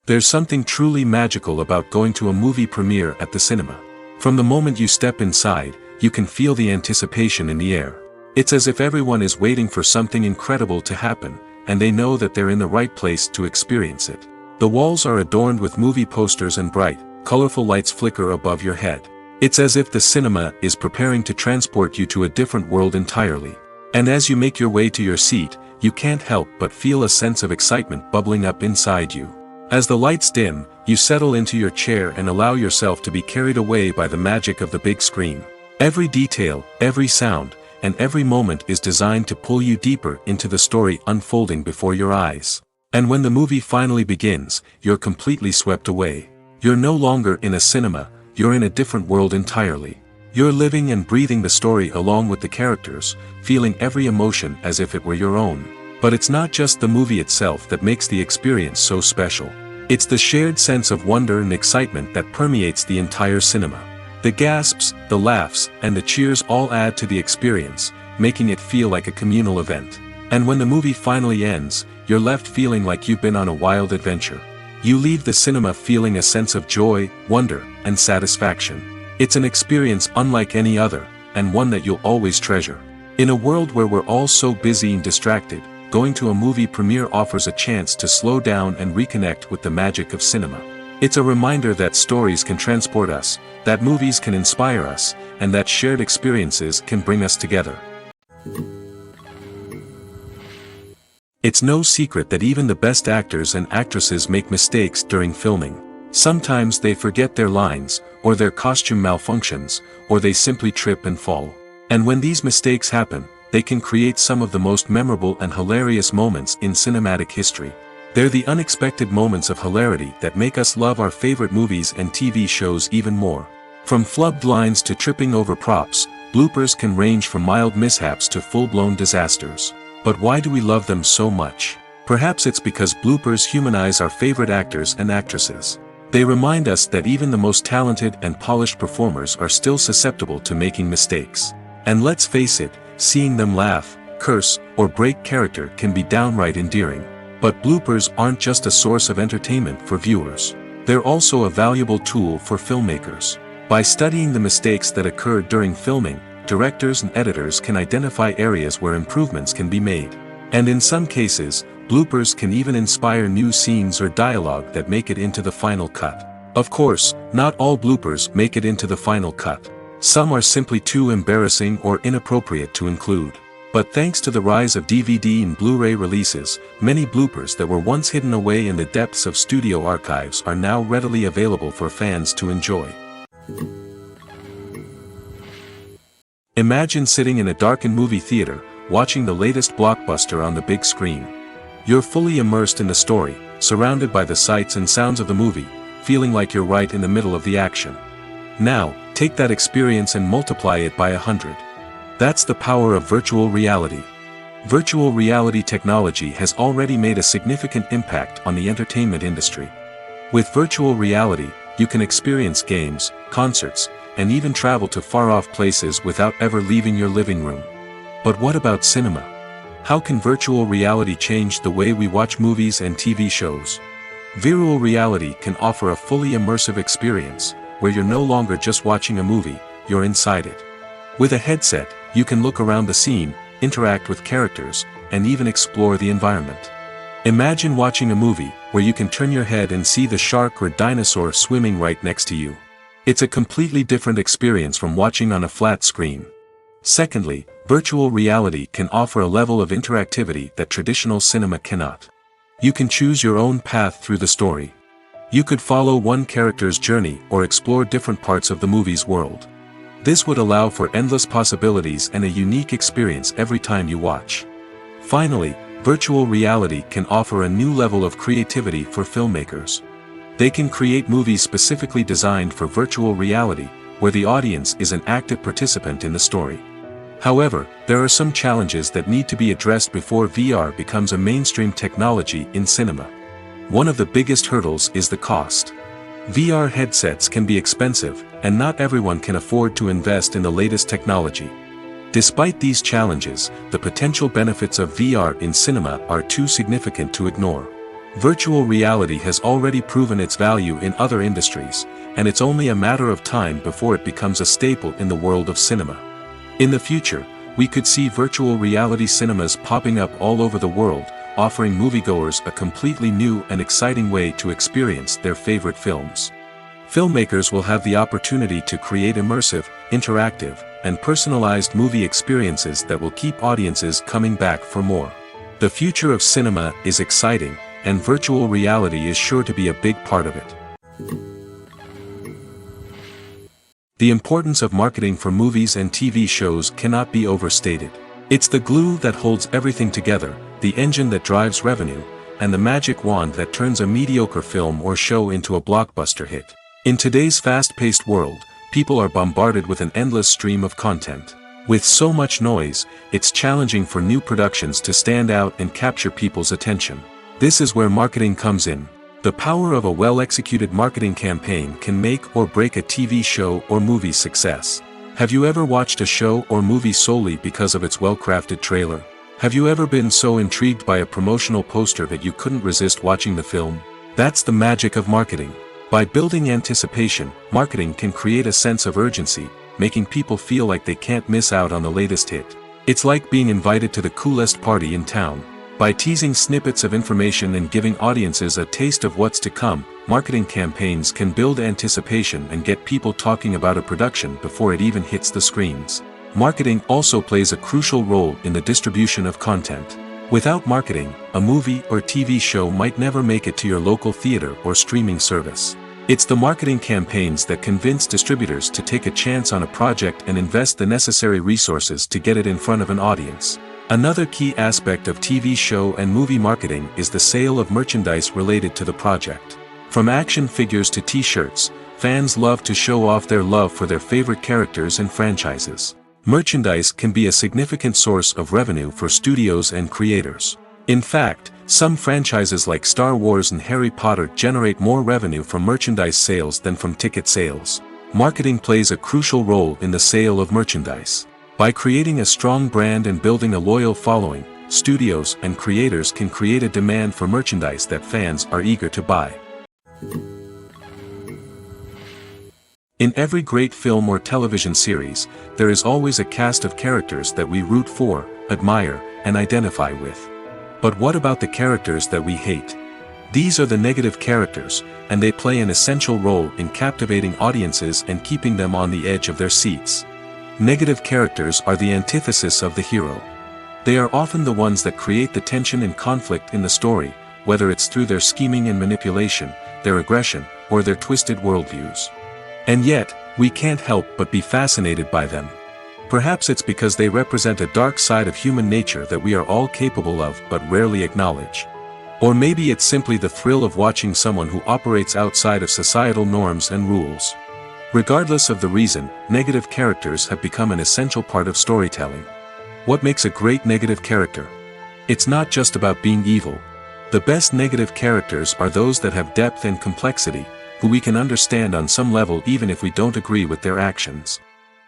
A: There's something truly magical about going to a movie premiere at the cinema. From the moment you step inside, you can feel the anticipation in the air. It's as if everyone is waiting for something incredible to happen, and they know that they're in the right place to experience it. The walls are adorned with movie posters and bright, colorful lights flicker above your head. It's as if the cinema is preparing to transport you to a different world entirely. And as you make your way to your seat, you can't help but feel a sense of excitement bubbling up inside you. As the lights dim, you settle into your chair and allow yourself to be carried away by the magic of the big screen. Every detail, every sound, and every moment is designed to pull you deeper into the story unfolding before your eyes. And when the movie finally begins, you're completely swept away. You're no longer in a cinema, you're in a different world entirely. You're living and breathing the story along with the characters, feeling every emotion as if it were your own. But it's not just the movie itself that makes the experience so special. It's the shared sense of wonder and excitement that permeates the entire cinema. The gasps, the laughs, and the cheers all add to the experience, making it feel like a communal event. And when the movie finally ends, you're left feeling like you've been on a wild adventure. You leave the cinema feeling a sense of joy, wonder, and satisfaction. It's an experience unlike any other, and one that you'll always treasure. In a world where we're all so busy and distracted, going to a movie premiere offers a chance to slow down and reconnect with the magic of cinema. It's a reminder that stories can transport us, that movies can inspire us, and that shared experiences can bring us together. It's no secret that even the best actors and actresses make mistakes during filming. Sometimes they forget their lines, or their costume malfunctions, or they simply trip and fall. And when these mistakes happen, they can create some of the most memorable and hilarious moments in cinematic history. They're the unexpected moments of hilarity that make us love our favorite movies and TV shows even more. From flubbed lines to tripping over props, bloopers can range from mild mishaps to full-blown disasters. But why do we love them so much? Perhaps it's because bloopers humanize our favorite actors and actresses. They remind us that even the most talented and polished performers are still susceptible to making mistakes. And let's face it, seeing them laugh, curse, or break character can be downright endearing. But bloopers aren't just a source of entertainment for viewers. They're also a valuable tool for filmmakers. By studying the mistakes that occur during filming, directors and editors can identify areas where improvements can be made. And in some cases, bloopers can even inspire new scenes or dialogue that make it into the final cut. Of course, not all bloopers make it into the final cut. Some are simply too embarrassing or inappropriate to include. But thanks to the rise of DVD and Blu-ray releases, many bloopers that were once hidden away in the depths of studio archives are now readily available for fans to enjoy. Imagine sitting in a darkened movie theater, watching the latest blockbuster on the big screen. You're fully immersed in the story, surrounded by the sights and sounds of the movie, feeling like you're right in the middle of the action. Now, take that experience and multiply it by 100. That's the power of virtual reality. Virtual reality technology has already made a significant impact on the entertainment industry. With virtual reality, you can experience games, concerts, and even travel to far-off places without ever leaving your living room. But what about cinema? How can virtual reality change the way we watch movies and TV shows? Virtual reality can offer a fully immersive experience, where you're no longer just watching a movie, you're inside it. With a headset, you can look around the scene, interact with characters, and even explore the environment. Imagine watching a movie, where you can turn your head and see the shark or dinosaur swimming right next to you. It's a completely different experience from watching on a flat screen. Secondly, virtual reality can offer a level of interactivity that traditional cinema cannot. You can choose your own path through the story. You could follow one character's journey or explore different parts of the movie's world. This would allow for endless possibilities and a unique experience every time you watch. Finally, virtual reality can offer a new level of creativity for filmmakers. They can create movies specifically designed for virtual reality, where the audience is an active participant in the story. However, there are some challenges that need to be addressed before VR becomes a mainstream technology in cinema. One of the biggest hurdles is the cost. VR headsets can be expensive, and not everyone can afford to invest in the latest technology. Despite these challenges, the potential benefits of VR in cinema are too significant to ignore. Virtual reality has already proven its value in other industries, and it's only a matter of time before it becomes a staple in the world of cinema. In the future, we could see virtual reality cinemas popping up all over the world, offering moviegoers a completely new and exciting way to experience their favorite films. Filmmakers will have the opportunity to create immersive, interactive, and personalized movie experiences that will keep audiences coming back for more. The future of cinema is exciting, and virtual reality is sure to be a big part of it. The importance of marketing for movies and TV shows cannot be overstated. It's the glue that holds everything together, the engine that drives revenue, and the magic wand that turns a mediocre film or show into a blockbuster hit. In today's fast-paced world, people are bombarded with an endless stream of content. With so much noise, it's challenging for new productions to stand out and capture people's attention. This is where marketing comes in. The power of a well-executed marketing campaign can make or break a TV show or movie's success. Have you ever watched a show or movie solely because of its well-crafted trailer? Have you ever been so intrigued by a promotional poster that you couldn't resist watching the film? That's the magic of marketing. By building anticipation, marketing can create a sense of urgency, making people feel like they can't miss out on the latest hit. It's like being invited to the coolest party in town. By teasing snippets of information and giving audiences a taste of what's to come, marketing campaigns can build anticipation and get people talking about a production before it even hits the screens. Marketing also plays a crucial role in the distribution of content. Without marketing, a movie or TV show might never make it to your local theater or streaming service. It's the marketing campaigns that convince distributors to take a chance on a project and invest the necessary resources to get it in front of an audience. Another key aspect of TV show and movie marketing is the sale of merchandise related to the project. From action figures to t-shirts, fans love to show off their love for their favorite characters and franchises. Merchandise can be a significant source of revenue for studios and creators. In fact, some franchises like Star Wars and Harry Potter generate more revenue from merchandise sales than from ticket sales. Marketing plays a crucial role in the sale of merchandise. By creating a strong brand and building a loyal following, studios and creators can create a demand for merchandise that fans are eager to buy. In every great film or television series, there is always a cast of characters that we root for, admire, and identify with. But what about the characters that we hate? These are the negative characters, and they play an essential role in captivating audiences and keeping them on the edge of their seats. Negative characters are the antithesis of the hero. They are often the ones that create the tension and conflict in the story, whether it's through their scheming and manipulation, their aggression, or their twisted worldviews. And yet, we can't help but be fascinated by them. Perhaps it's because they represent a dark side of human nature that we are all capable of but rarely acknowledge. Or maybe it's simply the thrill of watching someone who operates outside of societal norms and rules. Regardless of the reason, negative characters have become an essential part of storytelling. What makes a great negative character? It's not just about being evil. The best negative characters are those that have depth and complexity, who we can understand on some level even if we don't agree with their actions.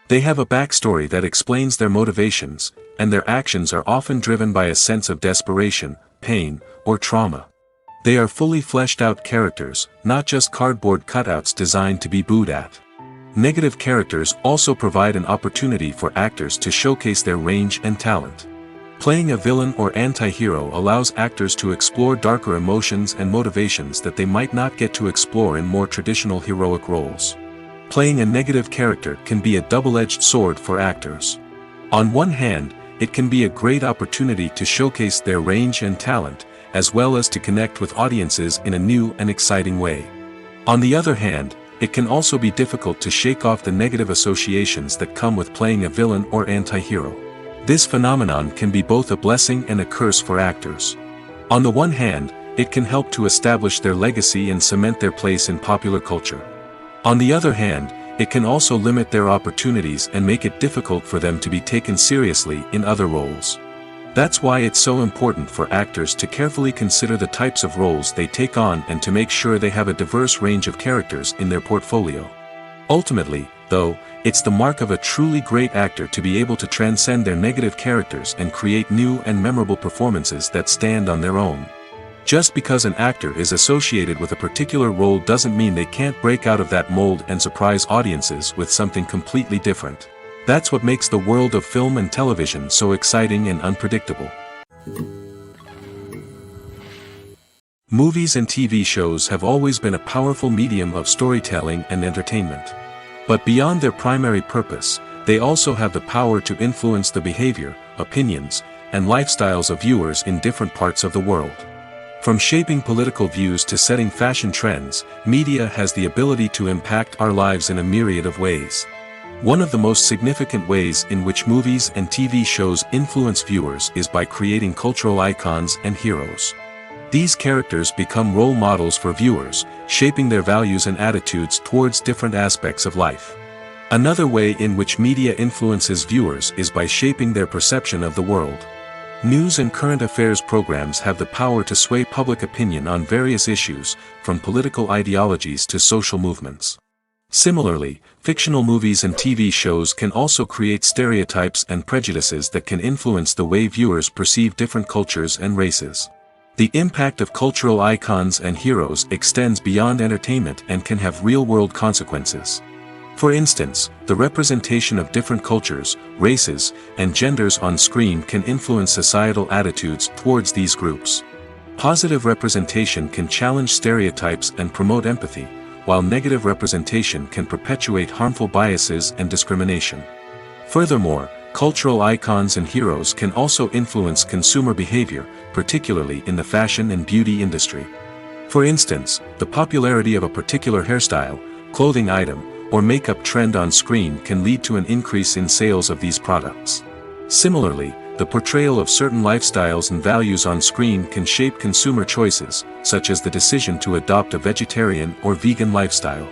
A: They have a backstory that explains their motivations, and their actions are often driven by a sense of desperation, pain, or trauma. They are fully fleshed out characters, not just cardboard cutouts designed to be booed at. Negative characters also provide an opportunity for actors to showcase their range and talent. Playing a villain or anti-hero allows actors to explore darker emotions and motivations that they might not get to explore in more traditional heroic roles. Playing a negative character can be a double-edged sword for actors. On one hand, it can be a great opportunity to showcase their range and talent, as well as to connect with audiences in a new and exciting way. On the other hand, it can also be difficult to shake off the negative associations that come with playing a villain or anti-hero. This phenomenon can be both a blessing and a curse for actors. On the one hand, it can help to establish their legacy and cement their place in popular culture. On the other hand, it can also limit their opportunities and make it difficult for them to be taken seriously in other roles. That's why it's so important for actors to carefully consider the types of roles they take on and to make sure they have a diverse range of characters in their portfolio. Ultimately, though, it's the mark of a truly great actor to be able to transcend their negative characters and create new and memorable performances that stand on their own. Just because an actor is associated with a particular role doesn't mean they can't break out of that mold and surprise audiences with something completely different. That's what makes the world of film and television so exciting and unpredictable. Movies and TV shows have always been a powerful medium of storytelling and entertainment. But beyond their primary purpose, they also have the power to influence the behavior, opinions, and lifestyles of viewers in different parts of the world. From shaping political views to setting fashion trends, media has the ability to impact our lives in a myriad of ways. One of the most significant ways in which movies and TV shows influence viewers is by creating cultural icons and heroes. These characters become role models for viewers, shaping their values and attitudes towards different aspects of life. Another way in which media influences viewers is by shaping their perception of the world. News and current affairs programs have the power to sway public opinion on various issues, from political ideologies to social movements. Similarly, fictional movies and TV shows can also create stereotypes and prejudices that can influence the way viewers perceive different cultures and races. The impact of cultural icons and heroes extends beyond entertainment and can have real-world consequences. For instance, the representation of different cultures, races, and genders on screen can influence societal attitudes towards these groups. Positive representation can challenge stereotypes and promote empathy, while negative representation can perpetuate harmful biases and discrimination. Furthermore, cultural icons and heroes can also influence consumer behavior, particularly in the fashion and beauty industry. For instance, the popularity of a particular hairstyle, clothing item, or makeup trend on screen can lead to an increase in sales of these products. Similarly, the portrayal of certain lifestyles and values on screen can shape consumer choices, such as the decision to adopt a vegetarian or vegan lifestyle.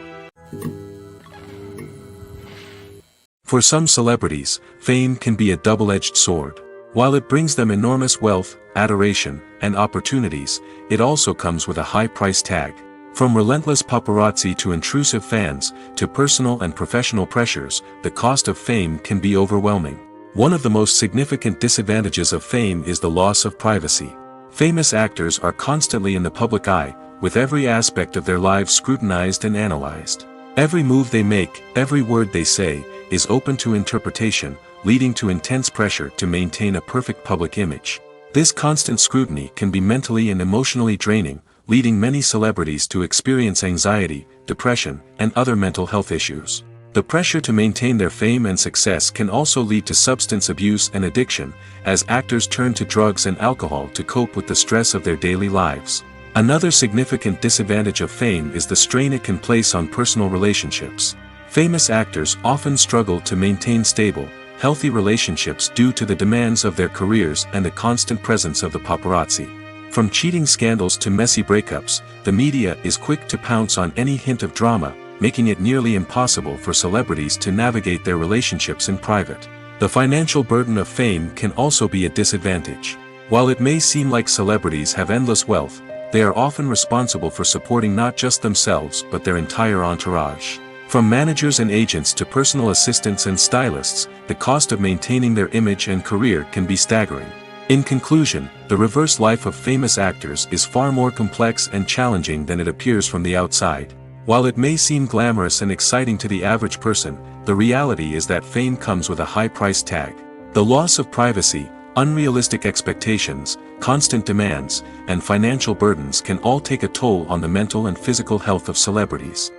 A: For some celebrities, fame can be a double-edged sword. While it brings them enormous wealth, adoration, and opportunities, it also comes with a high price tag. From relentless paparazzi to intrusive fans, to personal and professional pressures, the cost of fame can be overwhelming. One of the most significant disadvantages of fame is the loss of privacy. Famous actors are constantly in the public eye, with every aspect of their lives scrutinized and analyzed. Every move they make, every word they say, is open to interpretation, leading to intense pressure to maintain a perfect public image. This constant scrutiny can be mentally and emotionally draining, leading many celebrities to experience anxiety, depression, and other mental health issues. The pressure to maintain their fame and success can also lead to substance abuse and addiction, as actors turn to drugs and alcohol to cope with the stress of their daily lives. Another significant disadvantage of fame is the strain it can place on personal relationships. Famous actors often struggle to maintain stable, healthy relationships due to the demands of their careers and the constant presence of the paparazzi. From cheating scandals to messy breakups, the media is quick to pounce on any hint of drama, making it nearly impossible for celebrities to navigate their relationships in private. The financial burden of fame can also be a disadvantage. While it may seem like celebrities have endless wealth, they are often responsible for supporting not just themselves but their entire entourage. From managers and agents to personal assistants and stylists, the cost of maintaining their image and career can be staggering. In conclusion, the reverse life of famous actors is far more complex and challenging than it appears from the outside. While it may seem glamorous and exciting to the average person, the reality is that fame comes with a high price tag. The loss of privacy, unrealistic expectations, constant demands, and financial burdens can all take a toll on the mental and physical health of celebrities.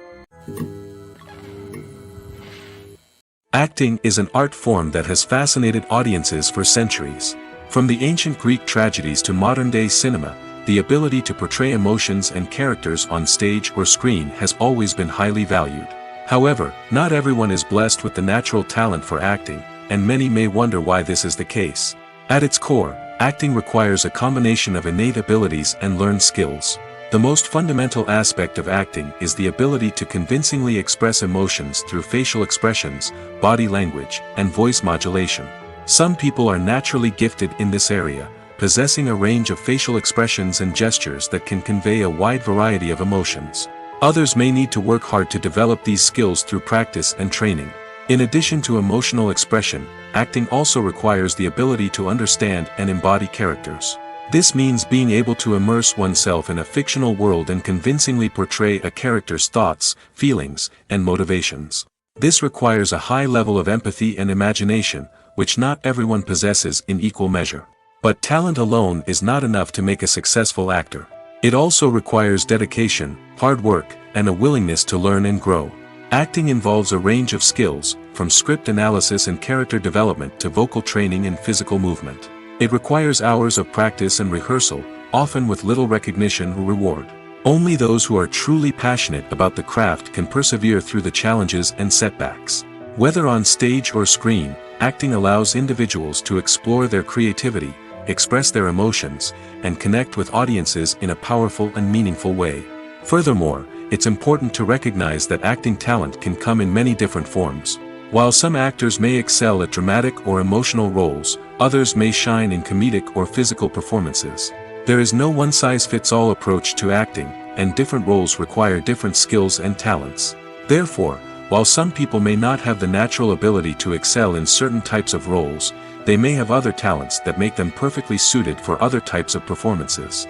A: Acting is an art form that has fascinated audiences for centuries. From the ancient Greek tragedies to modern-day cinema, the ability to portray emotions and characters on stage or screen has always been highly valued. However, not everyone is blessed with the natural talent for acting, and many may wonder why this is the case. At its core, acting requires a combination of innate abilities and learned skills. The most fundamental aspect of acting is the ability to convincingly express emotions through facial expressions, body language, and voice modulation. Some people are naturally gifted in this area, possessing a range of facial expressions and gestures that can convey a wide variety of emotions. Others may need to work hard to develop these skills through practice and training. In addition to emotional expression, acting also requires the ability to understand and embody characters. This means being able to immerse oneself in a fictional world and convincingly portray a character's thoughts, feelings, and motivations. This requires a high level of empathy and imagination, which not everyone possesses in equal measure. But talent alone is not enough to make a successful actor. It also requires dedication, hard work, and a willingness to learn and grow. Acting involves a range of skills, from script analysis and character development to vocal training and physical movement. It requires hours of practice and rehearsal, often with little recognition or reward. Only those who are truly passionate about the craft can persevere through the challenges and setbacks. Whether on stage or screen, acting allows individuals to explore their creativity, express their emotions, and connect with audiences in a powerful and meaningful way. Furthermore, it's important to recognize that acting talent can come in many different forms. While some actors may excel at dramatic or emotional roles, others may shine in comedic or physical performances. There is no one-size-fits-all approach to acting, and different roles require different skills and talents. Therefore, while some people may not have the natural ability to excel in certain types of roles, they may have other talents that make them perfectly suited for other types of performances.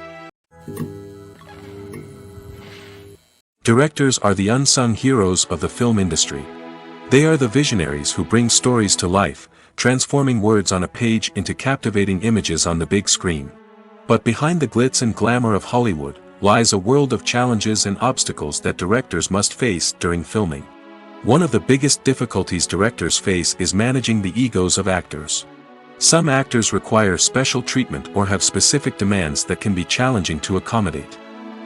A: Directors are the unsung heroes of the film industry. They are the visionaries who bring stories to life, transforming words on a page into captivating images on the big screen. But behind the glitz and glamour of Hollywood, lies a world of challenges and obstacles that directors must face during filming. One of the biggest difficulties directors face is managing the egos of actors. Some actors require special treatment or have specific demands that can be challenging to accommodate.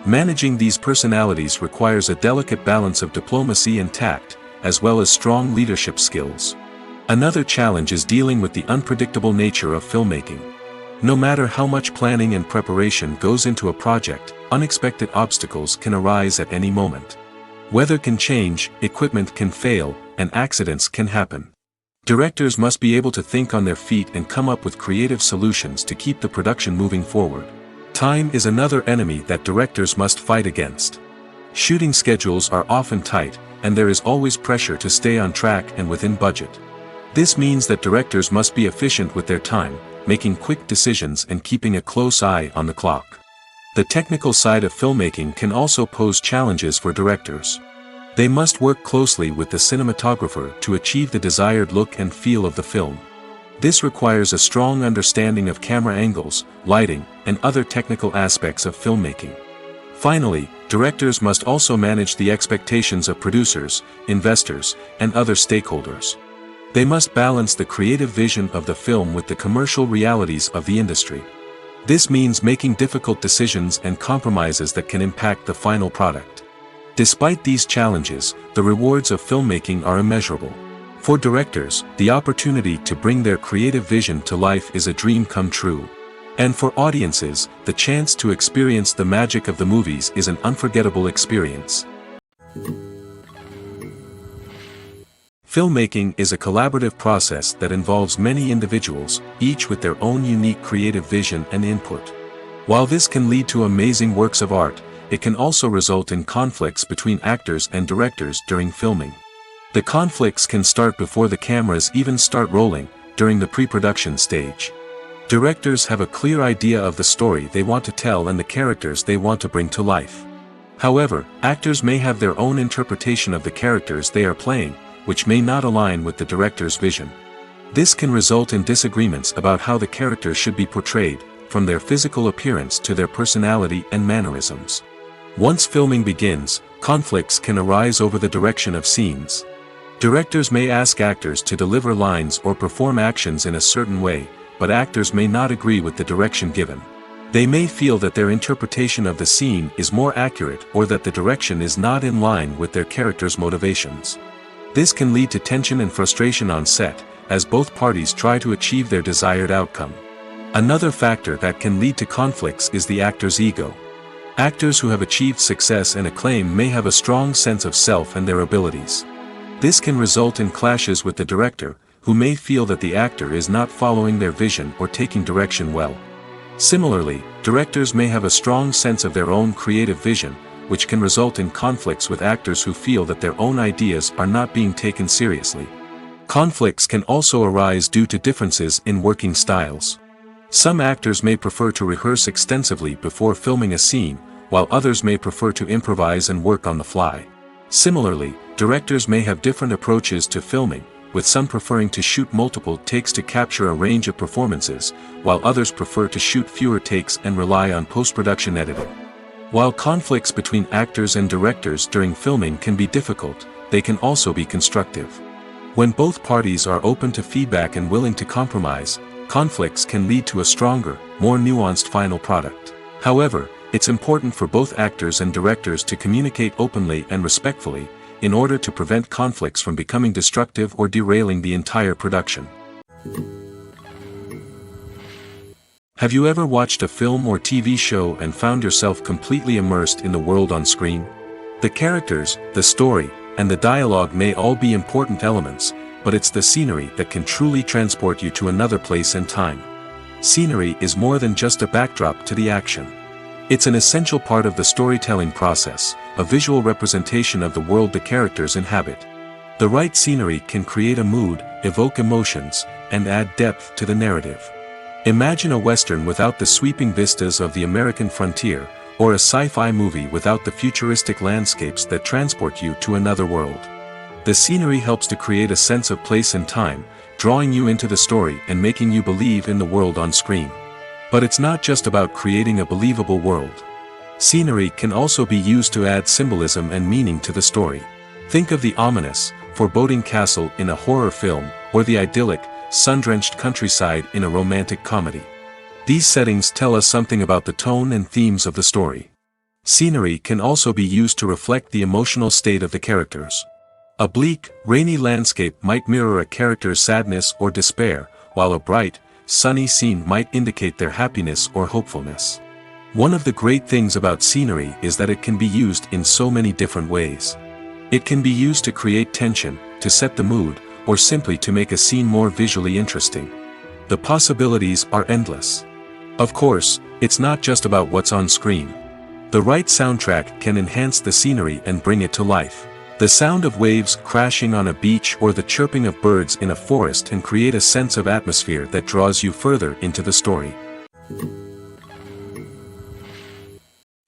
A: Managing these personalities requires a delicate balance of diplomacy and tact, as well as strong leadership skills. Another challenge is dealing with the unpredictable nature of filmmaking. No matter how much planning and preparation goes into a project, unexpected obstacles can arise at any moment. Weather can change, equipment can fail, and accidents can happen. Directors must be able to think on their feet and come up with creative solutions to keep the production moving forward. Time is another enemy that directors must fight against. Shooting schedules are often tight, and there is always pressure to stay on track and within budget. This means that directors must be efficient with their time, making quick decisions and keeping a close eye on the clock. The technical side of filmmaking can also pose challenges for directors. They must work closely with the cinematographer to achieve the desired look and feel of the film. This requires a strong understanding of camera angles, lighting, and other technical aspects of filmmaking. Finally, directors must also manage the expectations of producers, investors, and other stakeholders. They must balance the creative vision of the film with the commercial realities of the industry. This means making difficult decisions and compromises that can impact the final product. Despite these challenges, the rewards of filmmaking are immeasurable. For directors, the opportunity to bring their creative vision to life is a dream come true. And for audiences, the chance to experience the magic of the movies is an unforgettable experience. Filmmaking is a collaborative process that involves many individuals, each with their own unique creative vision and input. While this can lead to amazing works of art, it can also result in conflicts between actors and directors during filming. The conflicts can start before the cameras even start rolling, during the pre-production stage. Directors have a clear idea of the story they want to tell and the characters they want to bring to life. However, actors may have their own interpretation of the characters they are playing, which may not align with the director's vision. This can result in disagreements about how the characters should be portrayed, from their physical appearance to their personality and mannerisms. Once filming begins, conflicts can arise over the direction of scenes. Directors may ask actors to deliver lines or perform actions in a certain way, but actors may not agree with the direction given. They may feel that their interpretation of the scene is more accurate or that the direction is not in line with their character's motivations. This can lead to tension and frustration on set, as both parties try to achieve their desired outcome. Another factor that can lead to conflicts is the actor's ego. Actors who have achieved success and acclaim may have a strong sense of self and their abilities. This can result in clashes with the director, who may feel that the actor is not following their vision or taking direction well. Similarly, directors may have a strong sense of their own creative vision, which can result in conflicts with actors who feel that their own ideas are not being taken seriously. Conflicts can also arise due to differences in working styles. Some actors may prefer to rehearse extensively before filming a scene, while others may prefer to improvise and work on the fly. Similarly, directors may have different approaches to filming, with some preferring to shoot multiple takes to capture a range of performances, while others prefer to shoot fewer takes and rely on post-production editing. While conflicts between actors and directors during filming can be difficult, they can also be constructive. When both parties are open to feedback and willing to compromise, conflicts can lead to a stronger, more nuanced final product. However, it's important for both actors and directors to communicate openly and respectfully, in order to prevent conflicts from becoming destructive or derailing the entire production. Have you ever watched a film or TV show and found yourself completely immersed in the world on screen? The characters, the story, and the dialogue may all be important elements, but it's the scenery that can truly transport you to another place and time. Scenery is more than just a backdrop to the action. It's an essential part of the storytelling process, a visual representation of the world the characters inhabit. The right scenery can create a mood, evoke emotions, and add depth to the narrative. Imagine a Western without the sweeping vistas of the American frontier, or a sci-fi movie without the futuristic landscapes that transport you to another world. The scenery helps to create a sense of place and time, drawing you into the story and making you believe in the world on screen. But it's not just about creating a believable world. Scenery can also be used to add symbolism and meaning to the story. Think of the ominous, foreboding castle in a horror film, or the idyllic, sun-drenched countryside in a romantic comedy. These settings tell us something about the tone and themes of the story. Scenery can also be used to reflect the emotional state of the characters. A bleak, rainy landscape might mirror a character's sadness or despair, while a bright, sunny scene might indicate their happiness or hopefulness. One of the great things about scenery is that it can be used in so many different ways. It can be used to create tension, to set the mood, or simply to make a scene more visually interesting. The possibilities are endless. Of course, it's not just about what's on screen. The right soundtrack can enhance the scenery and bring it to life. The sound of waves crashing on a beach or the chirping of birds in a forest can create a sense of atmosphere that draws you further into the story.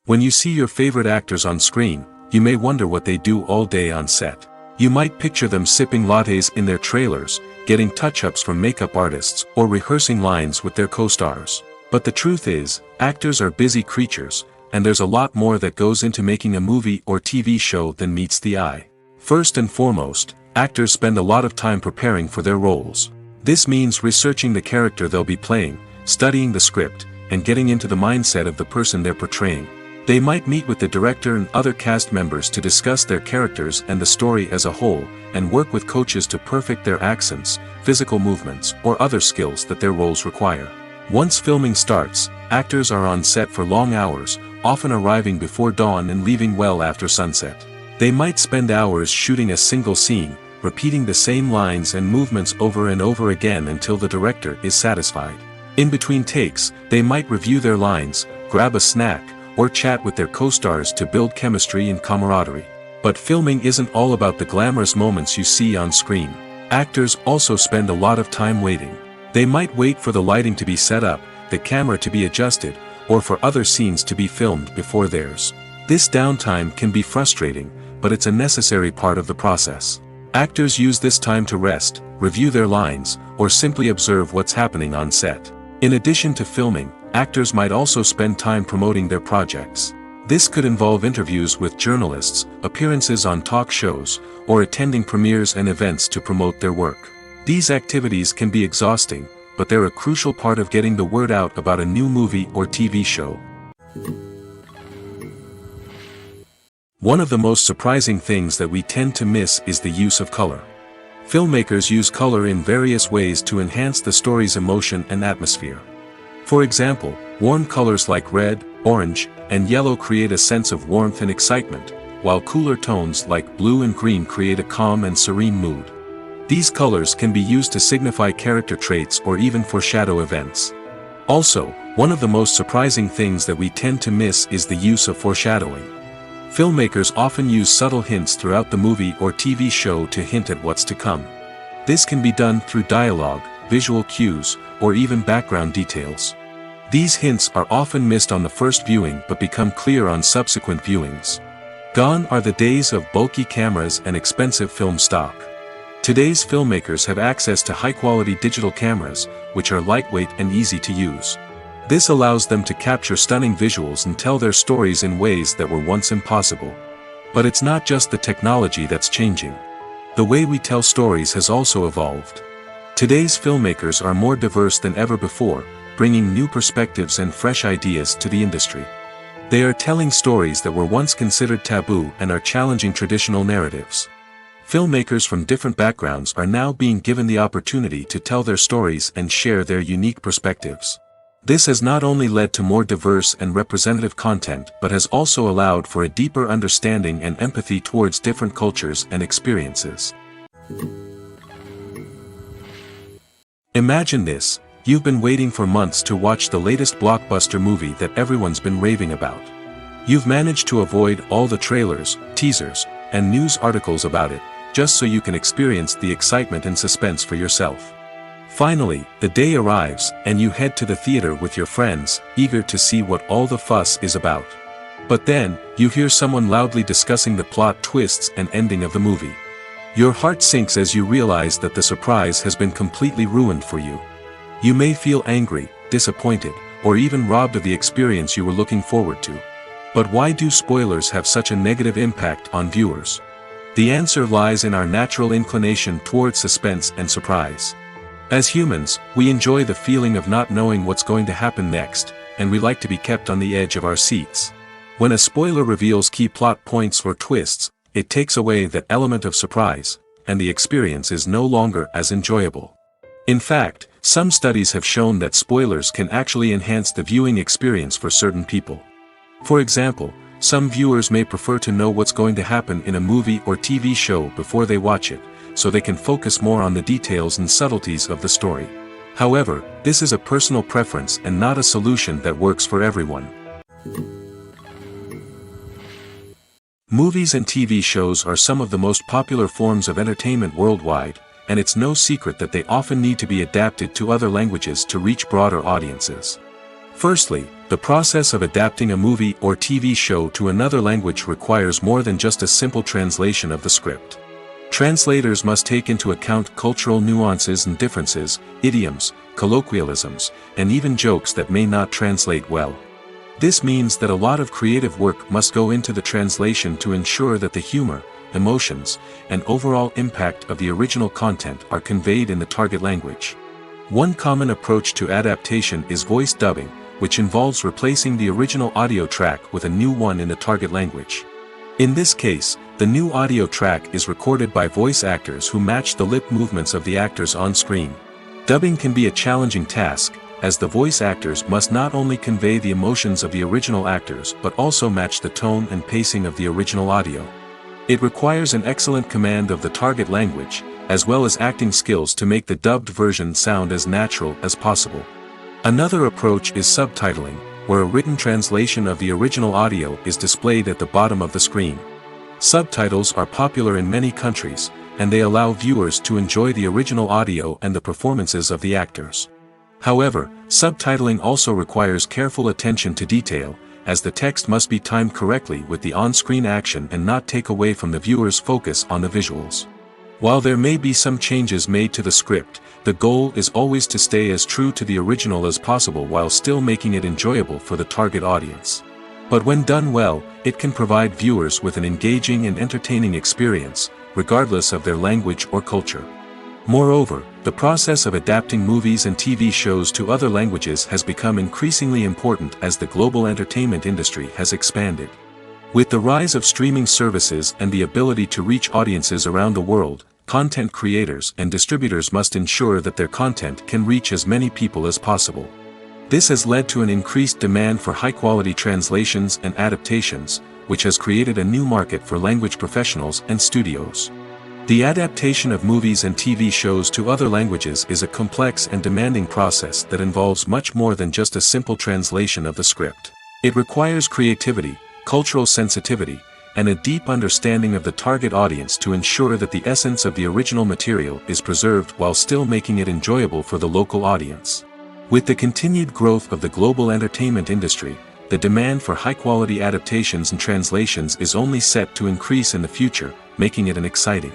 A: When you see your favorite actors on screen, you may wonder what they do all day on set. You might picture them sipping lattes in their trailers, getting touch-ups from makeup artists, or rehearsing lines with their co-stars. But the truth is, actors are busy creatures, and there's a lot more that goes into making a movie or TV show than meets the eye. First and foremost, actors spend a lot of time preparing for their roles. This means researching the character they'll be playing, studying the script, and getting into the mindset of the person they're portraying. They might meet with the director and other cast members to discuss their characters and the story as a whole, and work with coaches to perfect their accents, physical movements, or other skills that their roles require. Once filming starts, actors are on set for long hours, often arriving before dawn and leaving well after sunset. They might spend hours shooting a single scene, repeating the same lines and movements over and over again until the director is satisfied. In between takes, they might review their lines, grab a snack, or chat with their co-stars to build chemistry and camaraderie. But filming isn't all about the glamorous moments you see on screen. Actors also spend a lot of time waiting. They might wait for the lighting to be set up, the camera to be adjusted, or for other scenes to be filmed before theirs. This downtime can be frustrating, but it's a necessary part of the process. Actors use this time to rest, review their lines, or simply observe what's happening on set. In addition to filming, actors might also spend time promoting their projects. This could involve interviews with journalists, appearances on talk shows, or attending premieres and events to promote their work. These activities can be exhausting, but they're a crucial part of getting the word out about a new movie or TV show. One of the most surprising things that we tend to miss is the use of color. Filmmakers use color in various ways to enhance the story's emotion and atmosphere. For example, warm colors like red, orange, and yellow create a sense of warmth and excitement, while cooler tones like blue and green create a calm and serene mood. These colors can be used to signify character traits or even foreshadow events. Also, one of the most surprising things that we tend to miss is the use of foreshadowing. Filmmakers often use subtle hints throughout the movie or TV show to hint at what's to come. This can be done through dialogue, visual cues, or even background details. These hints are often missed on the first viewing but become clear on subsequent viewings. Gone are the days of bulky cameras and expensive film stock. Today's filmmakers have access to high-quality digital cameras, which are lightweight and easy to use. This allows them to capture stunning visuals and tell their stories in ways that were once impossible. But it's not just the technology that's changing. The way we tell stories has also evolved. Today's filmmakers are more diverse than ever before, bringing new perspectives and fresh ideas to the industry. They are telling stories that were once considered taboo and are challenging traditional narratives. Filmmakers from different backgrounds are now being given the opportunity to tell their stories and share their unique perspectives. This has not only led to more diverse and representative content but has also allowed for a deeper understanding and empathy towards different cultures and experiences. Imagine this: you've been waiting for months to watch the latest blockbuster movie that everyone's been raving about. You've managed to avoid all the trailers, teasers, and news articles about it, just so you can experience the excitement and suspense for yourself. Finally, the day arrives, and you head to the theater with your friends, eager to see what all the fuss is about. But then, you hear someone loudly discussing the plot twists and ending of the movie. Your heart sinks as you realize that the surprise has been completely ruined for you. You may feel angry, disappointed, or even robbed of the experience you were looking forward to. But why do spoilers have such a negative impact on viewers? The answer lies in our natural inclination towards suspense and surprise. As humans, we enjoy the feeling of not knowing what's going to happen next, and we like to be kept on the edge of our seats. When a spoiler reveals key plot points or twists, it takes away that element of surprise, and the experience is no longer as enjoyable. In fact, some studies have shown that spoilers can actually enhance the viewing experience for certain people. For example, some viewers may prefer to know what's going to happen in a movie or TV show before they watch it, so they can focus more on the details and subtleties of the story. However, this is a personal preference and not a solution that works for everyone. Movies and TV shows are some of the most popular forms of entertainment worldwide, and it's no secret that they often need to be adapted to other languages to reach broader audiences. Firstly, the process of adapting a movie or TV show to another language requires more than just a simple translation of the script. Translators must take into account cultural nuances and differences, idioms, colloquialisms, and even jokes that may not translate well. This means that a lot of creative work must go into the translation to ensure that the humor, emotions, and overall impact of the original content are conveyed in the target language. One common approach to adaptation is voice dubbing, which involves replacing the original audio track with a new one in the target language. In this case, the new audio track is recorded by voice actors who match the lip movements of the actors on screen. Dubbing can be a challenging task, as the voice actors must not only convey the emotions of the original actors but also match the tone and pacing of the original audio. It requires an excellent command of the target language, as well as acting skills to make the dubbed version sound as natural as possible. Another approach is subtitling, where a written translation of the original audio is displayed at the bottom of the screen. Subtitles are popular in many countries, and they allow viewers to enjoy the original audio and the performances of the actors. However, subtitling also requires careful attention to detail, as the text must be timed correctly with the on-screen action and not take away from the viewer's focus on the visuals. While there may be some changes made to the script, the goal is always to stay as true to the original as possible while still making it enjoyable for the target audience. But when done well, it can provide viewers with an engaging and entertaining experience, regardless of their language or culture. Moreover, the process of adapting movies and TV shows to other languages has become increasingly important as the global entertainment industry has expanded. With the rise of streaming services and the ability to reach audiences around the world, content creators and distributors must ensure that their content can reach as many people as possible. This has led to an increased demand for high-quality translations and adaptations, which has created a new market for language professionals and studios. The adaptation of movies and TV shows to other languages is a complex and demanding process that involves much more than just a simple translation of the script. It requires creativity, cultural sensitivity, and a deep understanding of the target audience to ensure that the essence of the original material is preserved while still making it enjoyable for the local audience. With the continued growth of the global entertainment industry, the demand for high-quality adaptations and translations is only set to increase in the future, making it an exciting.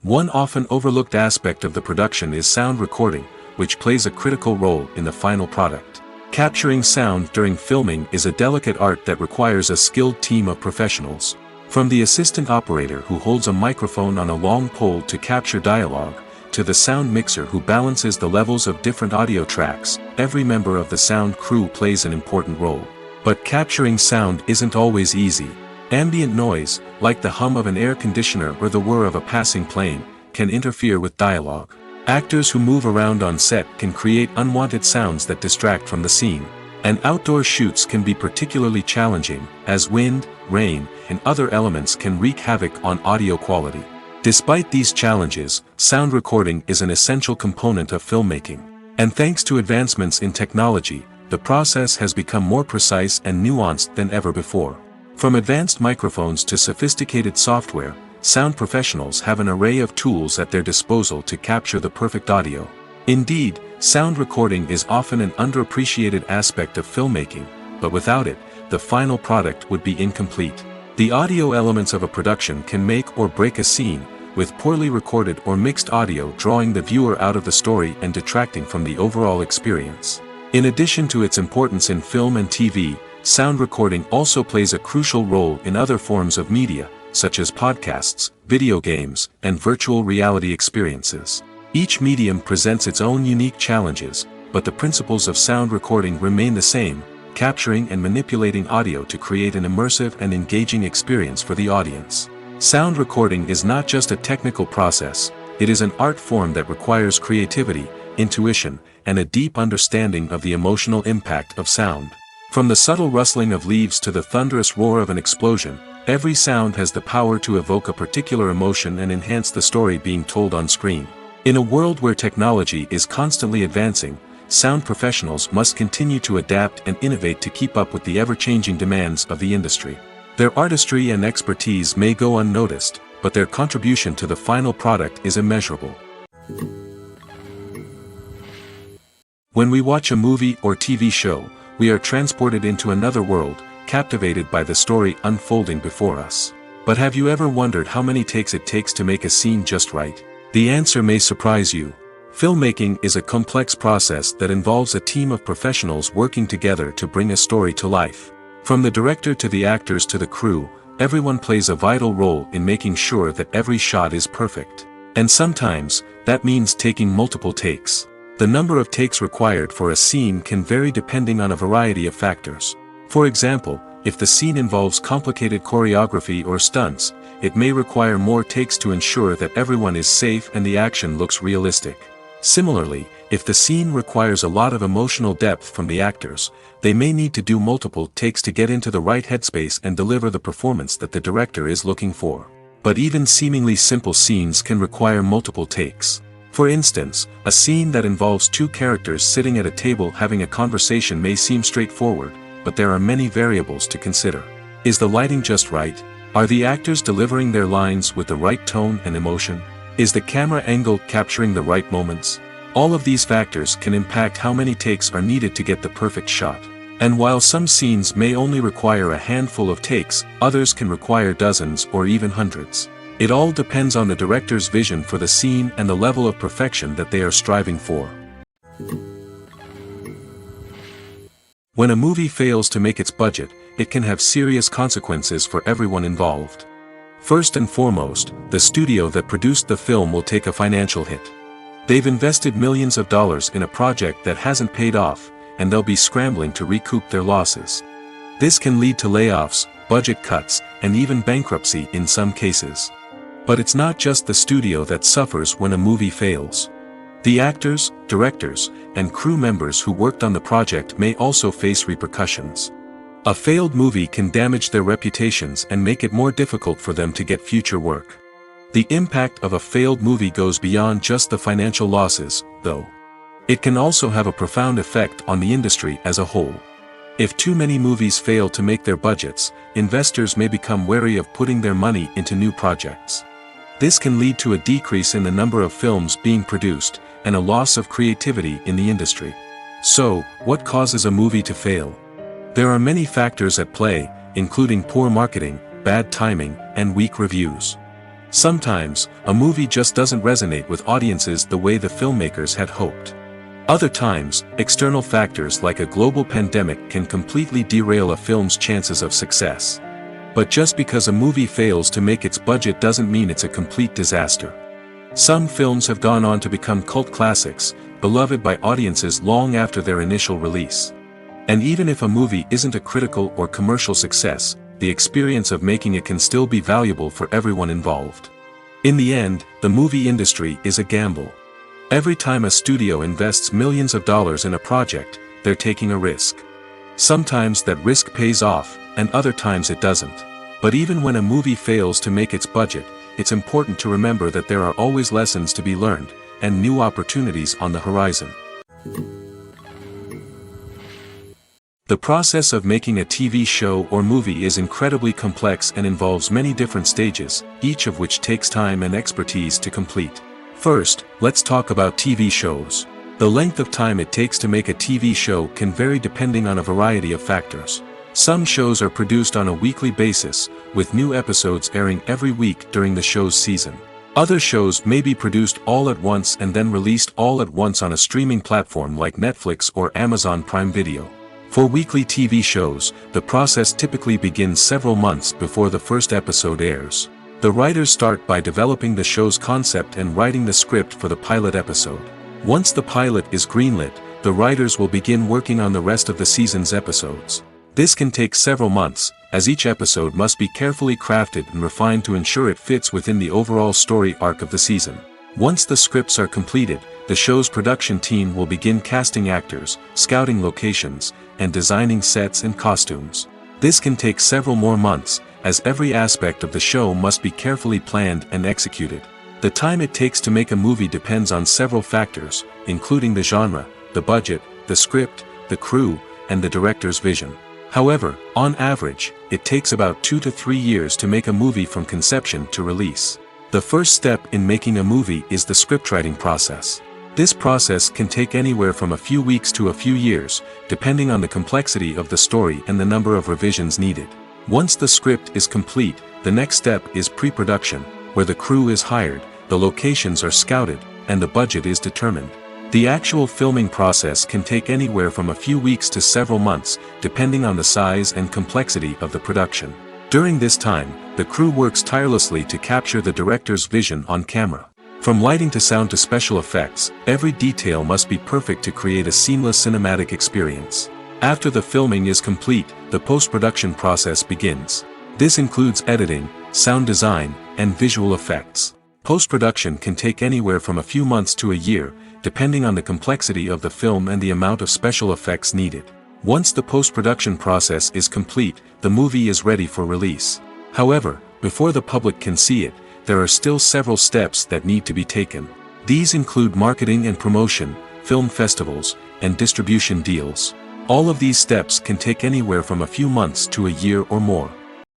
A: One often overlooked aspect of the production is sound recording, which plays a critical role in the final product. Capturing sound during filming is a delicate art that requires a skilled team of professionals. From the assistant operator who holds a microphone on a long pole to capture dialogue, to the sound mixer who balances the levels of different audio tracks, every member of the sound crew plays an important role. But capturing sound isn't always easy. Ambient noise, like the hum of an air conditioner or the whir of a passing plane, can interfere with dialogue. Actors who move around on set can create unwanted sounds that distract from the scene. And outdoor shoots can be particularly challenging, as wind, rain, and other elements can wreak havoc on audio quality. Despite these challenges, sound recording is an essential component of filmmaking. And thanks to advancements in technology, the process has become more precise and nuanced than ever before. From advanced microphones to sophisticated software, sound professionals have an array of tools at their disposal to capture the perfect audio. Indeed, sound recording is often an underappreciated aspect of filmmaking, but without it, the final product would be incomplete. The audio elements of a production can make or break a scene, with poorly recorded or mixed audio drawing the viewer out of the story and detracting from the overall experience. In addition to its importance in film and TV, sound recording also plays a crucial role in other forms of media, such as podcasts, video games, and virtual reality experiences. Each medium presents its own unique challenges, but the principles of sound recording remain the same, capturing and manipulating audio to create an immersive and engaging experience for the audience. Sound recording is not just a technical process, it is an art form that requires creativity, intuition, and a deep understanding of the emotional impact of sound. From the subtle rustling of leaves to the thunderous roar of an explosion, every sound has the power to evoke a particular emotion and enhance the story being told on screen. In a world where technology is constantly advancing, sound professionals must continue to adapt and innovate to keep up with the ever-changing demands of the industry. Their artistry and expertise may go unnoticed, but their contribution to the final product is immeasurable. When we watch a movie or TV show, we are transported into another world, captivated by the story unfolding before us. But have you ever wondered how many takes it takes to make a scene just right? The answer may surprise you. Filmmaking is a complex process that involves a team of professionals working together to bring a story to life. From the director to the actors to the crew, everyone plays a vital role in making sure that every shot is perfect. And sometimes, that means taking multiple takes. The number of takes required for a scene can vary depending on a variety of factors. For example, if the scene involves complicated choreography or stunts, it may require more takes to ensure that everyone is safe and the action looks realistic. Similarly, if the scene requires a lot of emotional depth from the actors, they may need to do multiple takes to get into the right headspace and deliver the performance that the director is looking for. But even seemingly simple scenes can require multiple takes. For instance, a scene that involves two characters sitting at a table having a conversation may seem straightforward, but there are many variables to consider. Is the lighting just right? Are the actors delivering their lines with the right tone and emotion? Is the camera angle capturing the right moments? All of these factors can impact how many takes are needed to get the perfect shot. And while some scenes may only require a handful of takes, others can require dozens or even hundreds. It all depends on the director's vision for the scene and the level of perfection that they are striving for. When a movie fails to make its budget, it can have serious consequences for everyone involved. First and foremost, the studio that produced the film will take a financial hit. They've invested millions of dollars in a project that hasn't paid off, and they'll be scrambling to recoup their losses. This can lead to layoffs, budget cuts, and even bankruptcy in some cases. But it's not just the studio that suffers when a movie fails. The actors, directors, and crew members who worked on the project may also face repercussions. A failed movie can damage their reputations and make it more difficult for them to get future work. The impact of a failed movie goes beyond just the financial losses, though. It can also have a profound effect on the industry as a whole. If too many movies fail to make their budgets, investors may become wary of putting their money into new projects. This can lead to a decrease in the number of films being produced, and a loss of creativity in the industry. So, what causes a movie to fail? There are many factors at play, including poor marketing, bad timing, and weak reviews. Sometimes, a movie just doesn't resonate with audiences the way the filmmakers had hoped. Other times, external factors like a global pandemic can completely derail a film's chances of success. But just because a movie fails to make its budget doesn't mean it's a complete disaster. Some films have gone on to become cult classics, beloved by audiences long after their initial release. And even if a movie isn't a critical or commercial success, the experience of making it can still be valuable for everyone involved. In the end, the movie industry is a gamble. Every time a studio invests millions of dollars in a project, they're taking a risk. Sometimes that risk pays off, and other times it doesn't. But even when a movie fails to make its budget, it's important to remember that there are always lessons to be learned, and new opportunities on the horizon. The process of making a TV show or movie is incredibly complex and involves many different stages, each of which takes time and expertise to complete. First, let's talk about TV shows. The length of time it takes to make a TV show can vary depending on a variety of factors. Some shows are produced on a weekly basis, with new episodes airing every week during the show's season. Other shows may be produced all at once and then released all at once on a streaming platform like Netflix or Amazon Prime Video. For weekly TV shows, the process typically begins several months before the first episode airs. The writers start by developing the show's concept and writing the script for the pilot episode. Once the pilot is greenlit, the writers will begin working on the rest of the season's episodes. This can take several months, as each episode must be carefully crafted and refined to ensure it fits within the overall story arc of the season. Once the scripts are completed, the show's production team will begin casting actors, scouting locations, and designing sets and costumes. This can take several more months, as every aspect of the show must be carefully planned and executed. The time it takes to make a movie depends on several factors, including the genre, the budget, the script, the crew, and the director's vision. However, on average, it takes about 2 to 3 years to make a movie from conception to release. The first step in making a movie is the scriptwriting process. This process can take anywhere from a few weeks to a few years, depending on the complexity of the story and the number of revisions needed. Once the script is complete, the next step is pre-production, where the crew is hired, the locations are scouted, and the budget is determined. The actual filming process can take anywhere from a few weeks to several months, depending on the size and complexity of the production. During this time, the crew works tirelessly to capture the director's vision on camera. From lighting to sound to special effects, every detail must be perfect to create a seamless cinematic experience. After the filming is complete, the post-production process begins. This includes editing, sound design, and visual effects. Post-production can take anywhere from a few months to a year, depending on the complexity of the film and the amount of special effects needed. Once the post-production process is complete, the movie is ready for release. However, before the public can see it, there are still several steps that need to be taken. These include marketing and promotion, film festivals, and distribution deals. All of these steps can take anywhere from a few months to a year or more.